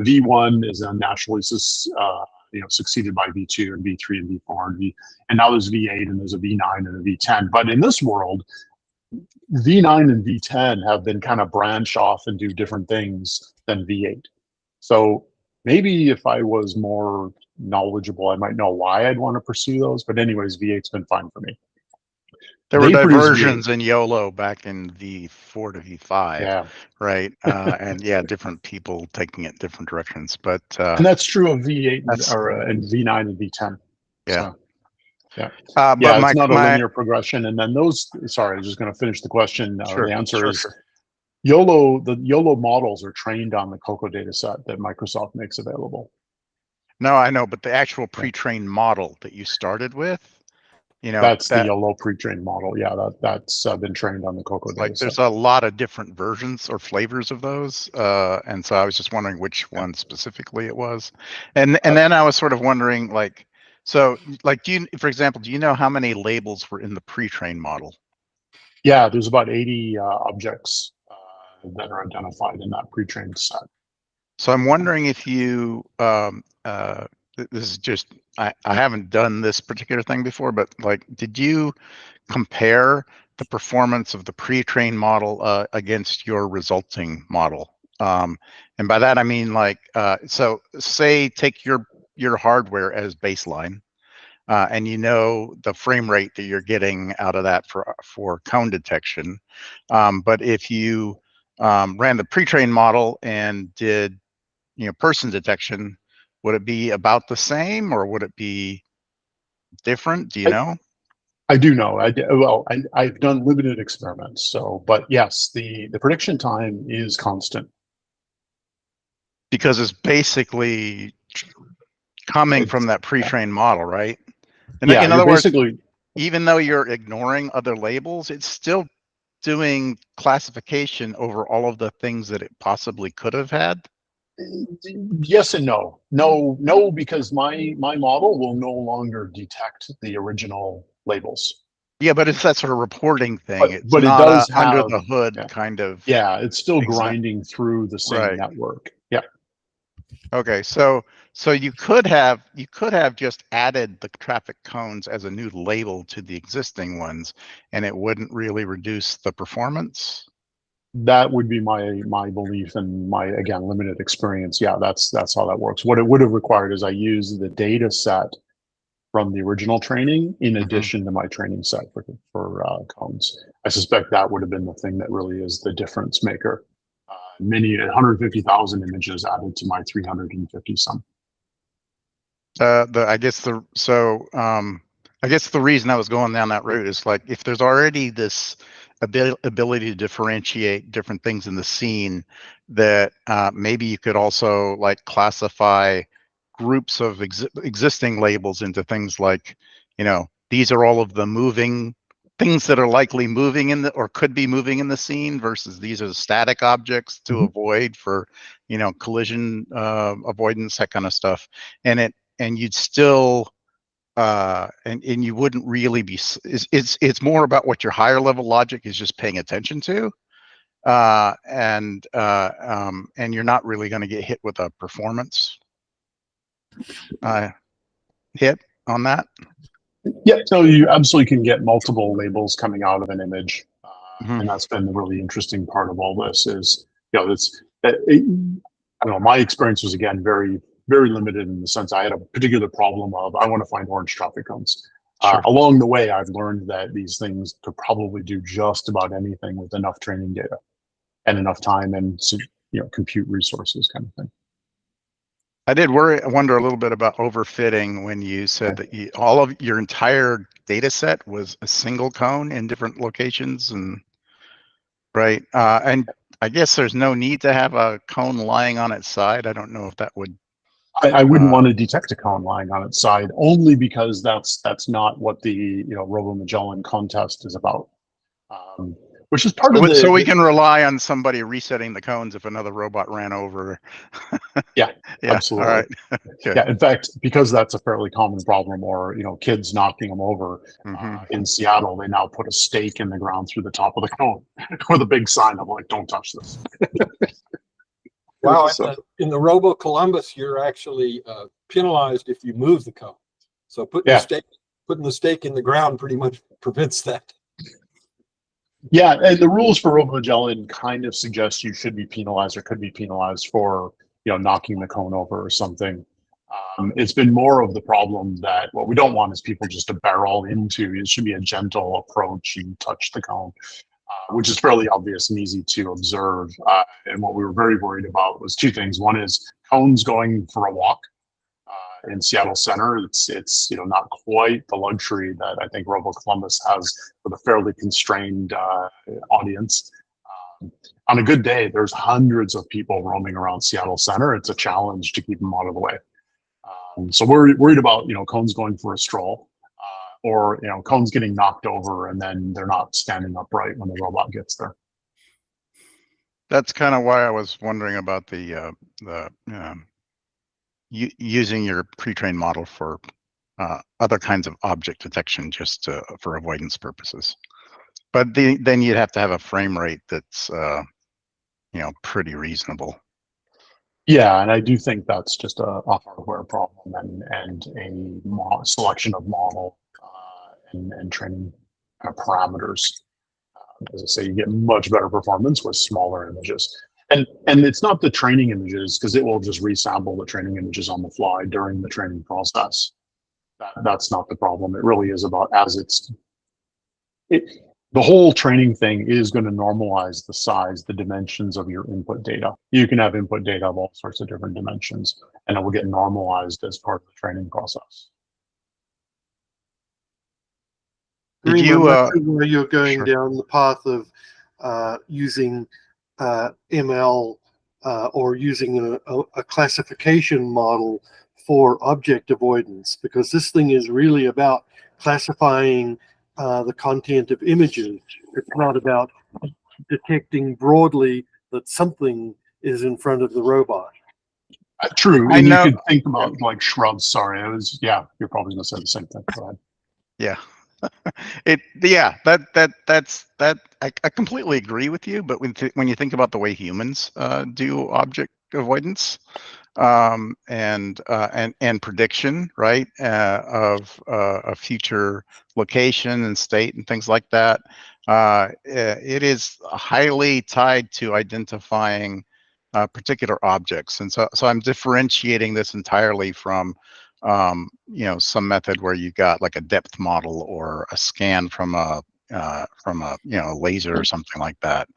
V1 is then naturally succeeded by V2 and V3 and V4 and now there's V8 and there's a V9 and a V10. But in this world, V9 and V10 have been kind of branched off and do different things than V8. So maybe if I was more knowledgeable, I might know why I'd want to pursue those. But anyways, V8's been fine for me. There were They produce diversions V8. in YOLO back in V4 to V5, Yeah. right? And yeah, different people taking it different directions. But And that's true of V8 that's- and V9 and V10. Yeah. So, yeah. but Yeah, my, it's not a my linear progression. And then those, sorry, I was just going to finish the question. Sure, The answer sure, is sure. the YOLO models are trained on the COCO data set that Microsoft makes available. No, I know, but the actual pre-trained model that you started with, That's the YOLO pre-trained model. Yeah, that's been trained on the COCO data like set. there's a lot of different versions or flavors of those. And so I was just wondering which one specifically it was. And then I was sort of wondering, so for example, do you know how many labels were in the pre-trained model? Yeah, there's about 80 objects that are identified in that pre-trained set. So I'm wondering if you, this is just, I haven't done this particular thing before, but did you compare the performance of the pre-trained model against your resulting model? And by that, I mean so say take your hardware as baseline, and the frame rate that you're getting out of that for cone detection. But if you ran the pre-trained model and did person detection, would it be about the same or would it be different? Do you know? I do know. I've done limited experiments. But yes, the prediction time is constant. Because it's basically coming from that pre-trained model, right? And yeah, in other words, basically, even though you're ignoring other labels, it's still doing classification over all of the things that it possibly could have had. yes and no. No, because my model will no longer detect the original labels. Yeah, but it's that sort of reporting thing. But it not does under have the hood kind of. Yeah, it's still Exactly. grinding through the same Right. network. Yeah. Okay, so you could have just added the traffic cones as a new label to the existing ones, and it wouldn't really reduce the performance. That would be my belief and my, again, limited experience. Yeah, that's how that works. What it would have required is I use the data set from the original training in addition to my training set for cones. I suspect that would have been the thing that really is the difference maker. 150,000 images added to my 350 some. I guess the reason I was going down that route is if there's already this ability to differentiate different things in the scene, that maybe you could also classify groups of existing labels into things these are all of the moving things that are likely moving or could be moving in the scene versus these are the static objects to avoid for collision avoidance, that kind of stuff. And you'd still and you wouldn't really be, it's more about what your higher level logic is just paying attention to, and you're not really going to get hit with a performance hit on that. Yeah, so you absolutely can get multiple labels coming out of an image, and that's been the really interesting part of all this. Is I don't know. My experience was, again, very, very limited in the sense I had a particular problem of I want to find orange traffic cones. Sure. Along the way, I've learned that these things could probably do just about anything with enough training data and enough time and compute resources, kind of thing. I did wonder a little bit about overfitting when you said that all of your entire data set was a single cone in different locations, and right. And I guess there's no need to have a cone lying on its side. I don't know if that would. I wouldn't want to detect a cone lying on its side, only because that's not what the RoboMagellan contest is about. Which is part of the. So we can rely on somebody resetting the cones if another robot ran over. Yeah, Yeah. absolutely. All right. Okay. Yeah, in fact, because that's a fairly common problem, or kids knocking them over. In Seattle, they now put a stake in the ground through the top of the cone with a big sign of like, "Don't touch this." Wow, So- in the Robo Columbus, you're actually penalized if you move the cone. So putting the stake in the ground pretty much prevents that. Yeah, and the rules for RoboMagellan kind of suggest you should be penalized or could be penalized for knocking the cone over or something. It's been more of the problem that what we don't want is people just to barrel into. It should be a gentle approach and touch the cone, which is fairly obvious and easy to observe. And what we were very worried about was two things. One is cones going for a walk. In Seattle Center, it's not quite the luxury that I think Robo Columbus has with a fairly constrained audience. On a good day, there's hundreds of people roaming around Seattle Center. It's a challenge to keep them out of the way. So we're worried about cones going for a stroll, or cones getting knocked over and then they're not standing upright when the robot gets there. That's kind of why I was wondering about the using your pre-trained model for other kinds of object detection, just for avoidance purposes. But then you'd have to have a frame rate that's pretty reasonable. Yeah, and I do think that's just a hardware problem and a selection of model and training parameters. As I say, you get much better performance with smaller images. And it's not the training images, because it will just resample the training images on the fly during the training process. That's not the problem. It really is about the whole training thing is going to normalize the size, the dimensions of your input data. You can have input data of all sorts of different dimensions, and it will get normalized as part of the training process. Did you? Where you're going Sure. down the path of using ML or using a classification model for object avoidance, because this thing is really about classifying the content of images. It's not about detecting broadly that something is in front of the robot. True, I and know- you could think about like shrubs. Sorry, you're probably going to say the same thing. Go ahead. Yeah. I completely agree with you, but when you think about the way humans do object avoidance and prediction, right, of a future location and state and things like that, it is highly tied to identifying particular objects, and so I'm differentiating this entirely from some method where you got like a depth model or a scan from a laser or something like that.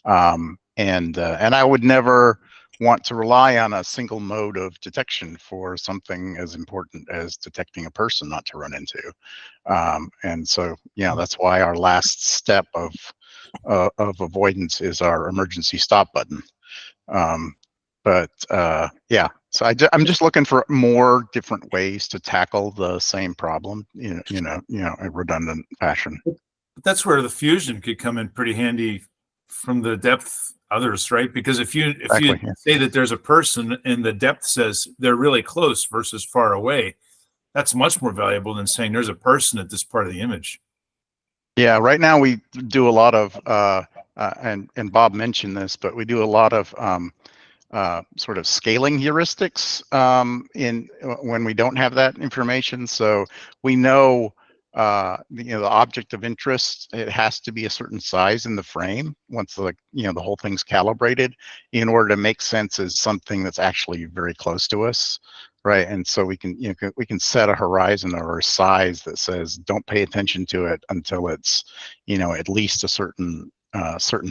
And I would never want to rely on a single mode of detection for something as important as detecting a person not to run into. And so, that's why our last step of avoidance is our emergency stop button. So I'm just looking for more different ways to tackle the same problem, in a redundant fashion. But that's where the fusion could come in pretty handy from the depth others, right? Because if you say that there's a person and the depth says they're really close versus far away, that's much more valuable than saying there's a person at this part of the image. Yeah, right now we do a lot of and Bob mentioned this, but we do a lot of sort of scaling heuristics when we don't have that information. So we know the object of interest, it has to be a certain size in the frame once the whole thing's calibrated in order to make sense as something that's actually very close to us, right? And so we can set a horizon or a size that says don't pay attention to it until it's at least a certain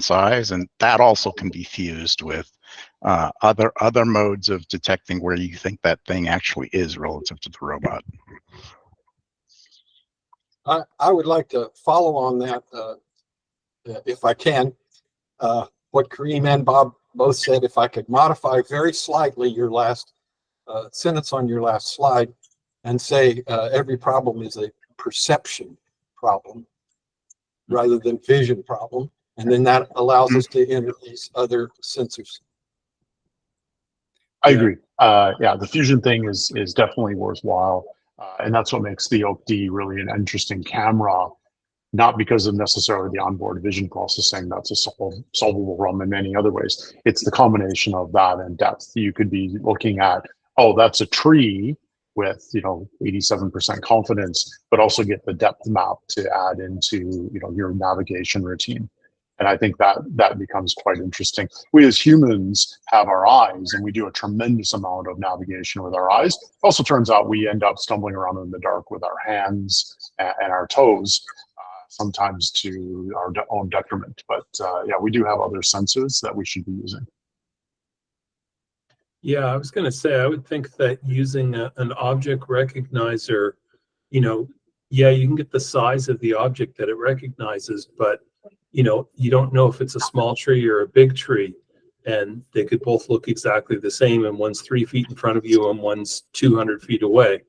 size, and that also can be fused with other modes of detecting where you think that thing actually is relative to the robot. I would like to follow on that, if I can. What Kareem and Bob both said, if I could modify very slightly your last sentence on your last slide and say every problem is a perception problem rather than vision problem. And then that allows us to enter these other sensors. I agree. Yeah, the fusion thing is definitely worthwhile. And that's what makes the OAK-D really an interesting camera, not because of necessarily the onboard vision processing. That's a solvable problem in many other ways. It's the combination of that and depth. You could be looking at, oh, that's a tree with 87% confidence, but also get the depth map to add into your navigation routine. And I think that becomes quite interesting. We as humans have our eyes, and we do a tremendous amount of navigation with our eyes. It also turns out we end up stumbling around in the dark with our hands and our toes, sometimes to our own detriment. But yeah, we do have other senses that we should be using. Yeah, I was going to say, I would think that using an object recognizer, yeah, you can get the size of the object that it recognizes, but you don't know if it's a small tree or a big tree, and they could both look exactly the same, and one's 3 feet in front of you and one's 200 feet away.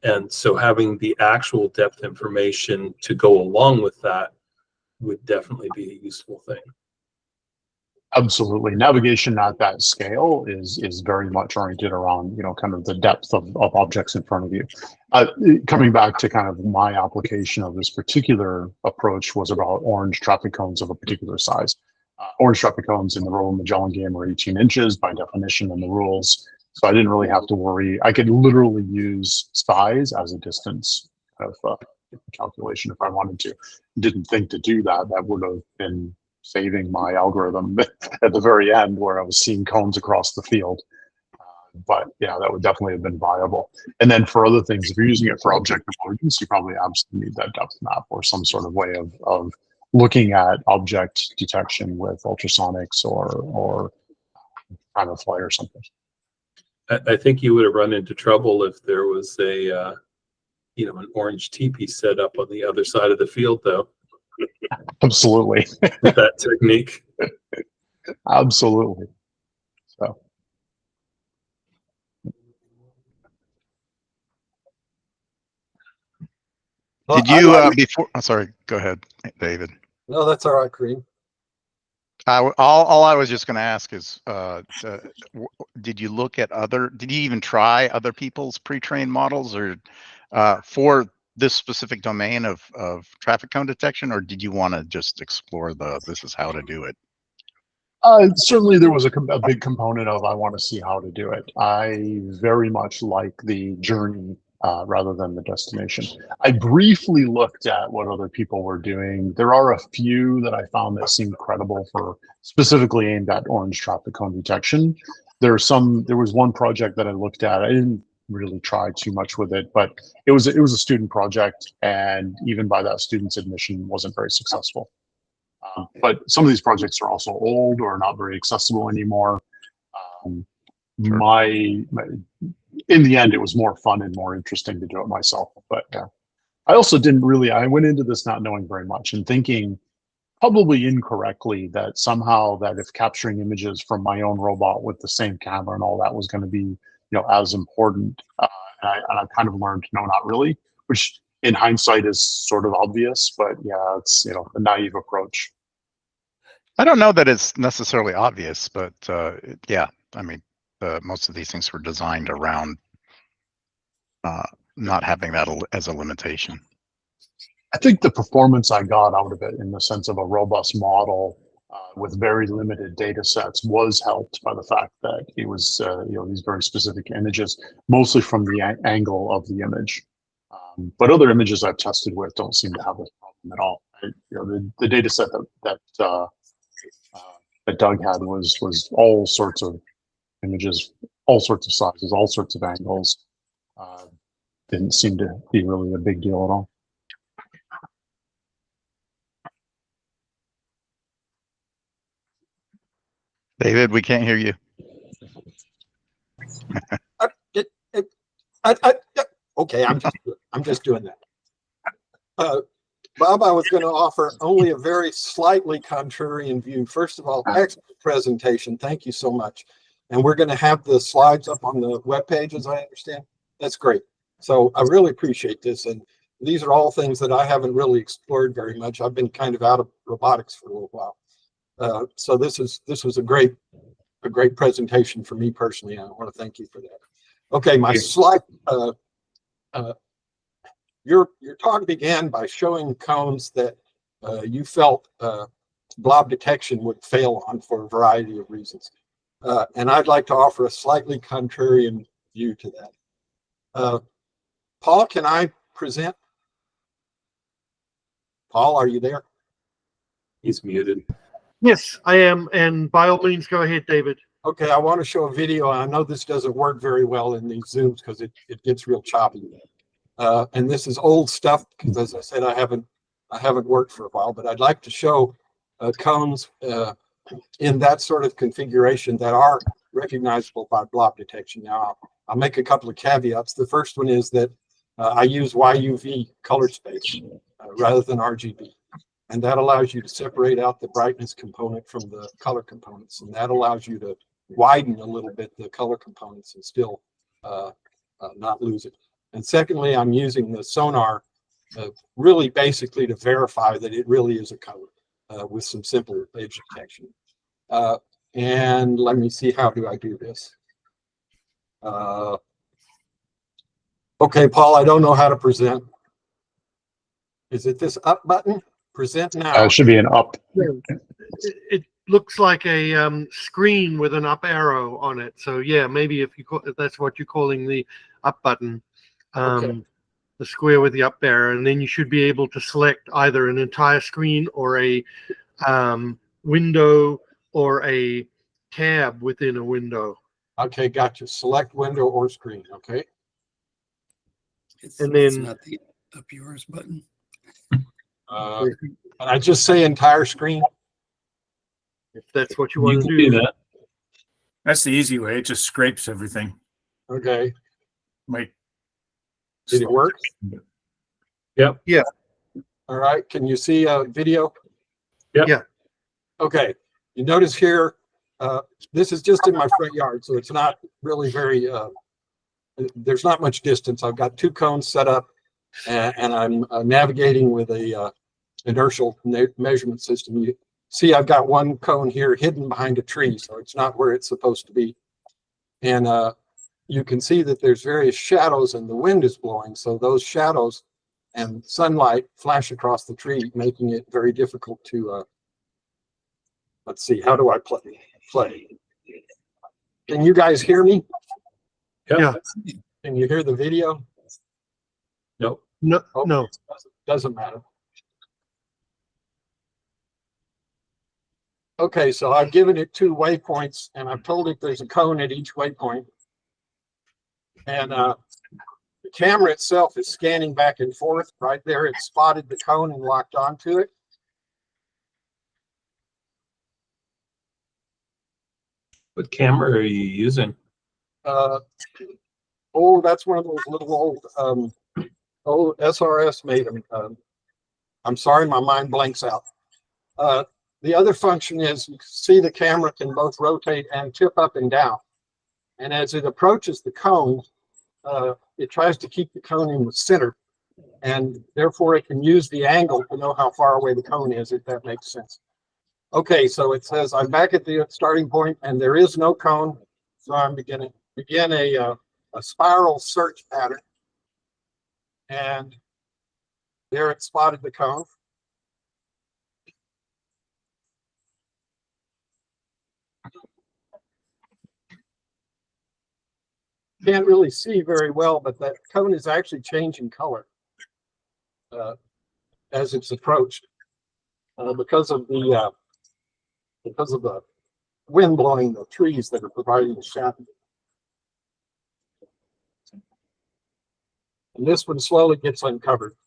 And so having the actual depth information to go along with that would definitely be a useful thing. Absolutely. Navigation at that scale is very much oriented around, kind of the depth of objects in front of you. Coming back to kind of my application of this particular approach was about orange traffic cones of a particular size. Orange traffic cones in the RoboMagellan game are 18 inches by definition in the rules. So I didn't really have to worry. I could literally use size as a distance of calculation if I wanted to. Didn't think to do that. That would have been saving my algorithm at the very end where I was seeing cones across the field. But yeah, that would definitely have been viable. And then for other things, if you're using it for object avoidance, you probably absolutely need that depth map or some sort of way of looking at object detection with ultrasonics or time of flight or something. I think you would have run into trouble if there was an orange teepee set up on the other side of the field, though. Absolutely. With that technique. Absolutely. So. Did you before? I'm sorry. Go ahead, David. No, that's all right, Kareem. All I was just going to ask is, did you look at did you even try other people's pre-trained models or for this specific domain of traffic cone detection, or did you want to just explore this is how to do it? Certainly there was a big component of I want to see how to do it. I very much like the journey rather than the destination. I briefly looked at what other people were doing. There are a few that I found that seemed credible for specifically aimed at orange traffic cone detection. There was one project that I looked at. I didn't really try too much with it, but it was a student project, and even by that student's admission, wasn't very successful. But some of these projects are also old or not very accessible anymore. In the end, it was more fun and more interesting to do it myself. But yeah, I also I went into this not knowing very much and thinking probably incorrectly that somehow that if capturing images from my own robot with the same camera and all that was going to be, as important. And I kind of learned, no, not really, which in hindsight is sort of obvious, but yeah, it's, a naive approach. I don't know that it's necessarily obvious, but yeah, I mean, most of these things were designed around not having that as a limitation. I think the performance I got out of it in the sense of a robust model with very limited data sets was helped by the fact that it was, these very specific images, mostly from the angle of the image. But other images I've tested with don't seem to have this problem at all. The data set that Doug had was all sorts of images, all sorts of sizes, all sorts of angles. Didn't seem to be really a big deal at all. David, we can't hear you. Okay, I'm just doing that. Bob, I was going to offer only a very slightly contrarian view. First of all, excellent presentation. Thank you so much. And we're going to have the slides up on the webpage, as I understand. That's great. So I really appreciate this. And these are all things that I haven't really explored very much. I've been kind of out of robotics for a little while. So this was a great presentation for me personally. I want to thank you for that. Okay, my slide. Your talk began by showing cones that you felt blob detection would fail on for a variety of reasons. And I'd like to offer a slightly contrarian view to that. Paul, can I present? Paul, are you there? He's muted. Yes, I am. And by all means, go ahead, David. Okay, I want to show a video. I know this doesn't work very well in these Zooms because it gets real choppy. And this is old stuff because, as I said, I haven't worked for a while. But I'd like to show cones in that sort of configuration that are recognizable by blob detection. Now, I'll make a couple of caveats. The first one is that I use YUV color space rather than RGB. And that allows you to separate out the brightness component from the color components. And that allows you to widen a little bit the color components and still not lose it. And secondly, I'm using the sonar really basically to verify that it really is a color with some simple edge detection. And let me see, how do I do this? Okay, Paul, I don't know how to present. Is it this up button? Present now. It should be an up. It looks like a screen with an up arrow on it. So yeah, maybe if that's what you're calling the up button, Okay. the square with the up arrow, and then you should be able to select either an entire screen or a window or a tab within a window. Okay, gotcha. Select window or screen. Okay. It's And then- not the up yours button. And I just say entire screen. If that's what you You want can to do do. that. That's the easy way. It just scrapes everything. Okay. Might. Did it work? Yep. Yeah. All right. Can you see video? Yep. Yeah. Okay. You notice here, this is just in my front yard, so it's not really very, there's not much distance. I've got two cones set up and I'm navigating with a inertial measurement system. You see, I've got one cone here hidden behind a tree, so it's not where it's supposed to be. And you can see that there's various shadows and the wind is blowing. So those shadows and sunlight flash across the tree, making it very difficult to, let's see, how do I play? Can you guys hear me? Yeah. Can you hear the video? Nope. No, Oh, no. Doesn't matter. Okay, so I've given it 2 waypoints and I've told it there's a cone at each waypoint. And the camera itself is scanning back and forth. Right there, it spotted the cone and locked onto it. What camera are you using? Oh, that's one of those little old SRS made them. I'm sorry, my mind blanks out. The other function is, you see the camera can both rotate and tip up and down. And as it approaches the cone, it tries to keep the cone in the center. And therefore it can use the angle to know how far away the cone is, if that makes sense. Okay, so it says I'm back at the starting point and there is no cone. So I'm begin a spiral search pattern. And there it spotted the cone. Can't really see very well, but that cone is actually changing color as it's approached because of the wind blowing the trees that are providing the shadow. And this one slowly gets uncovered.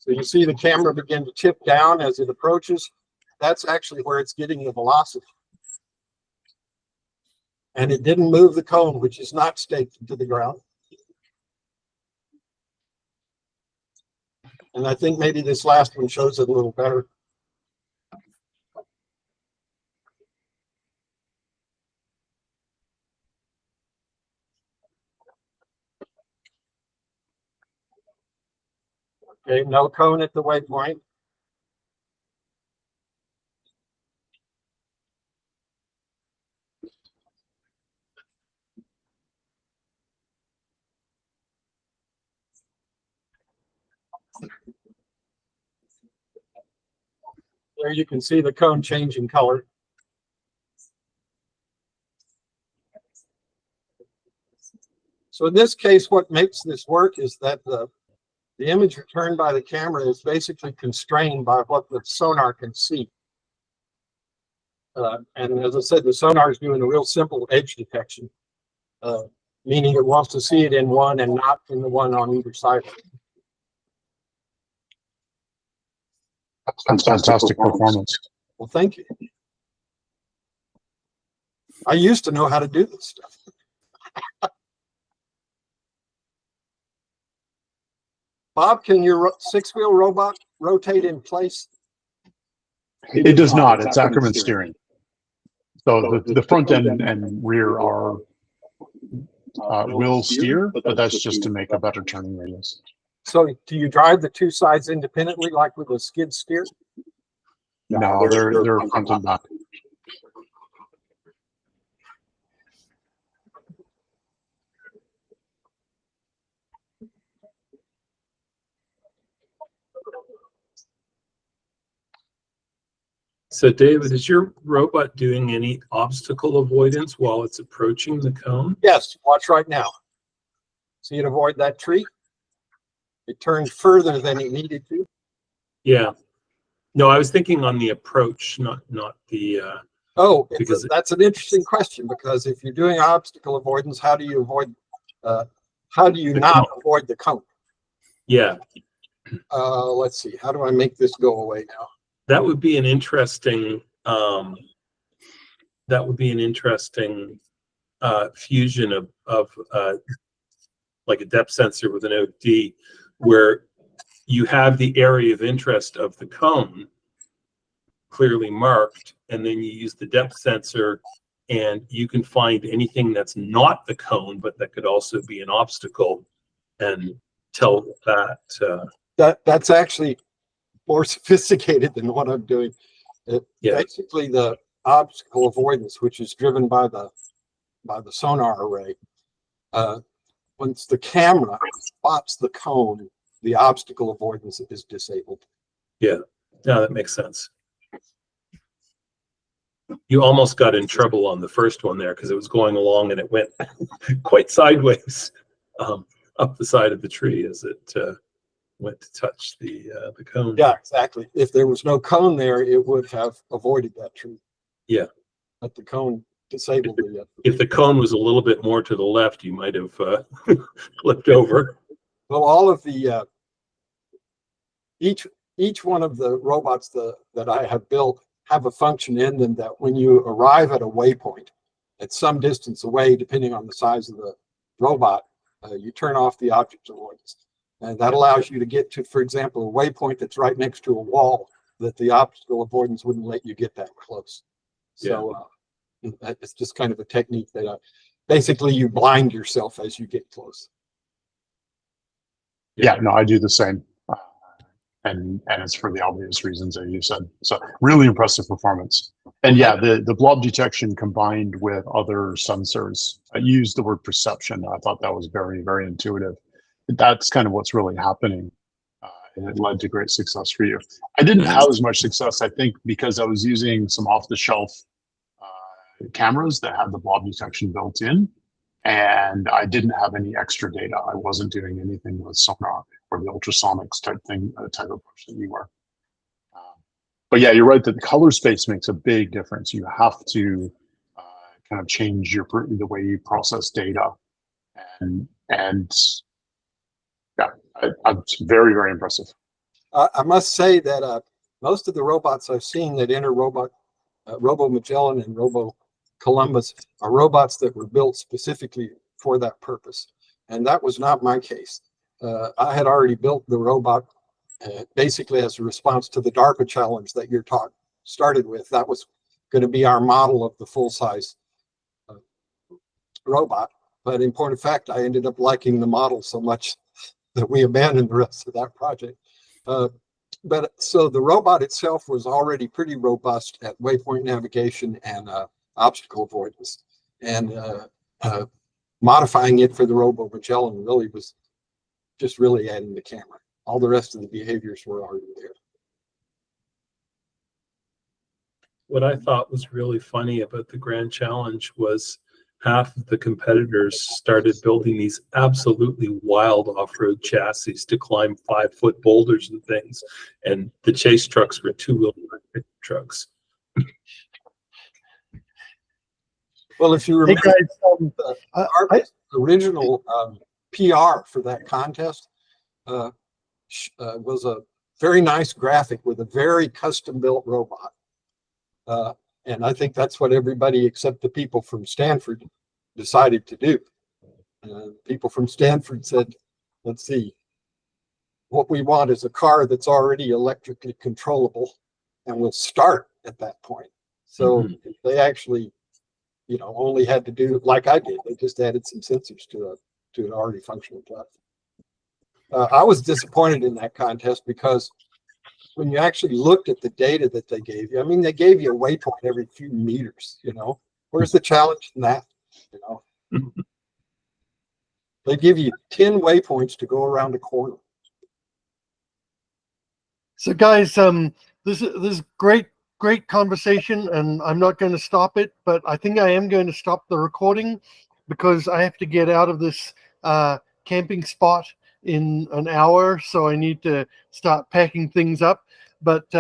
So you see the camera begin to tip down as it approaches. That's actually where it's getting the velocity. and it didn't move the cone, which is not staked to the ground. And I think maybe this last one shows it a little better. Okay, no cone at the waypoint. There you can see the cone change in color. So in this case, what makes this work is that the image returned by the camera is basically constrained by what the sonar can see. And as I said, the sonar is doing a real simple edge detection, meaning it wants to see it in one and not in the one on either side. That's fantastic performance. Well, thank you. I used to know how to do this stuff. Bob, can your six-wheel robot rotate in place? It does not. It's Ackerman steering. So the front end and rear are will steer, but that's just to make a better turning radius. So do you drive the two sides independently like with a skid steer? No, they're front and back. So David, is your robot doing any obstacle avoidance while it's approaching the cone? Yes, watch right now. See it avoid that tree? It turned further than it needed to. Yeah. No, I was thinking on the approach, not the Oh, because that's an interesting question, because if you're doing obstacle avoidance, how do you avoid how do you The not cone. avoid the cone? yeah. Let's see, how do I make this go away now? That would be an interesting fusion of like a depth sensor with an OD, where you have the area of interest of the cone clearly marked, and then you use the depth sensor and you can find anything that's not the cone but that could also be an obstacle and tell that That's actually more sophisticated than what I'm doing. Yeah. Basically, the obstacle avoidance, which is driven by the sonar array, once the camera spots the cone, the obstacle avoidance is disabled. yeah, no, that makes sense. You almost got in trouble on the first one there because it was going along and it went quite sideways up the side of the tree as it went to touch the cone. Yeah, exactly. If there was no cone there, it would have avoided that tree. Yeah. But the cone disabled it. If the cone was a little bit more to the left, you might have flipped over. Well, all of the each one of the robots that I have built have a function in them that when you arrive at a waypoint at some distance away, depending on the size of the robot, you turn off the object avoidance. And that allows you to get to, for example, a waypoint that's right next to a wall that the obstacle avoidance wouldn't let you get that close. So it's just kind of a technique that basically you blind yourself as you get close. Yeah, no, I do the same. And it's for the obvious reasons that you said. So really impressive performance. And yeah, the blob detection combined with other sensors, I used the word perception. I thought that was very, very intuitive. That's kind of what's really happening. And it led to great success for you. I didn't have as much success, I think, because I was using some off-the-shelf cameras that had the blob detection built in. And I didn't have any extra data. I wasn't doing anything with sonar or the ultrasonics type thing, type approach that you were. But yeah, you're right that the color space makes a big difference. You have to kind of change the way you process data, and yeah, it's very, very impressive. I must say that most of the robots I've seen that enter RoboMagellan and Columbus are robots that were built specifically for that purpose. And that was not my case. I had already built the robot basically as a response to the DARPA challenge that your talk started with. That was going to be our model of the full-size robot. But in point of fact, I ended up liking the model so much that we abandoned the rest of that project. But so the robot itself was already pretty robust at waypoint navigation and obstacle avoidance. And modifying it for the RoboMagellan really was just really adding the camera. All the rest of the behaviors were already there. What I thought was really funny about the Grand Challenge was half of the competitors started building these absolutely wild off-road chassis to climb 5-foot boulders and things, and the chase trucks were two-wheel trucks. Well, if you remember, our I- original PR for that contest was a very nice graphic with a very custom-built robot. And I think that's what everybody except the people from Stanford decided to do. People from Stanford said, let's see, what we want is a car that's already electrically controllable and will start at that point. So they actually, you know, only had to do like I did. They just added some sensors to an already functional platform. I was disappointed in that contest because when you actually looked at the data that they gave you, I mean, they gave you a waypoint every few meters, you know. Where's the challenge in that, you know? They give you 10 waypoints to go around a corner. So guys, this is great conversation, and I'm not going to stop it, but I think I am going to stop the recording because I have to get out of this camping spot in an hour, so I need to start packing things up. But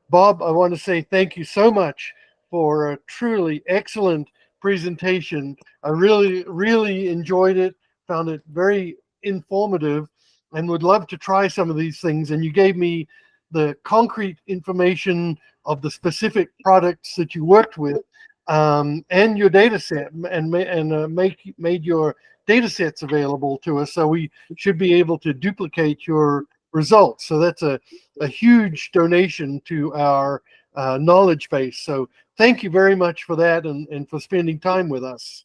Bob, I want to say thank you so much for a truly excellent presentation. I really enjoyed it, found it very informative, and would love to try some of these things. And you gave me the concrete information of the specific products that you worked with, and your data set, and made your data sets available to us, so we should be able to duplicate your results. So that's a huge donation to our knowledge base. So thank you very much for that, and for spending time with us.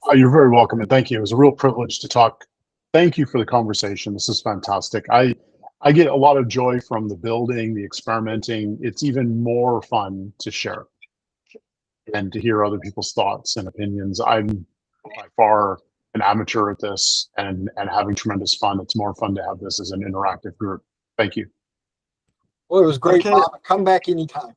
Oh, you're very welcome, and thank you. It was a real privilege to talk. Thank you for the conversation. This is fantastic. I get a lot of joy from the building, the experimenting. It's even more fun to share and to hear other people's thoughts and opinions. I'm by far an amateur at this, and having tremendous fun. It's more fun to have this as an interactive group. Thank you. Well, it was great, Okay. Bob. Come back anytime.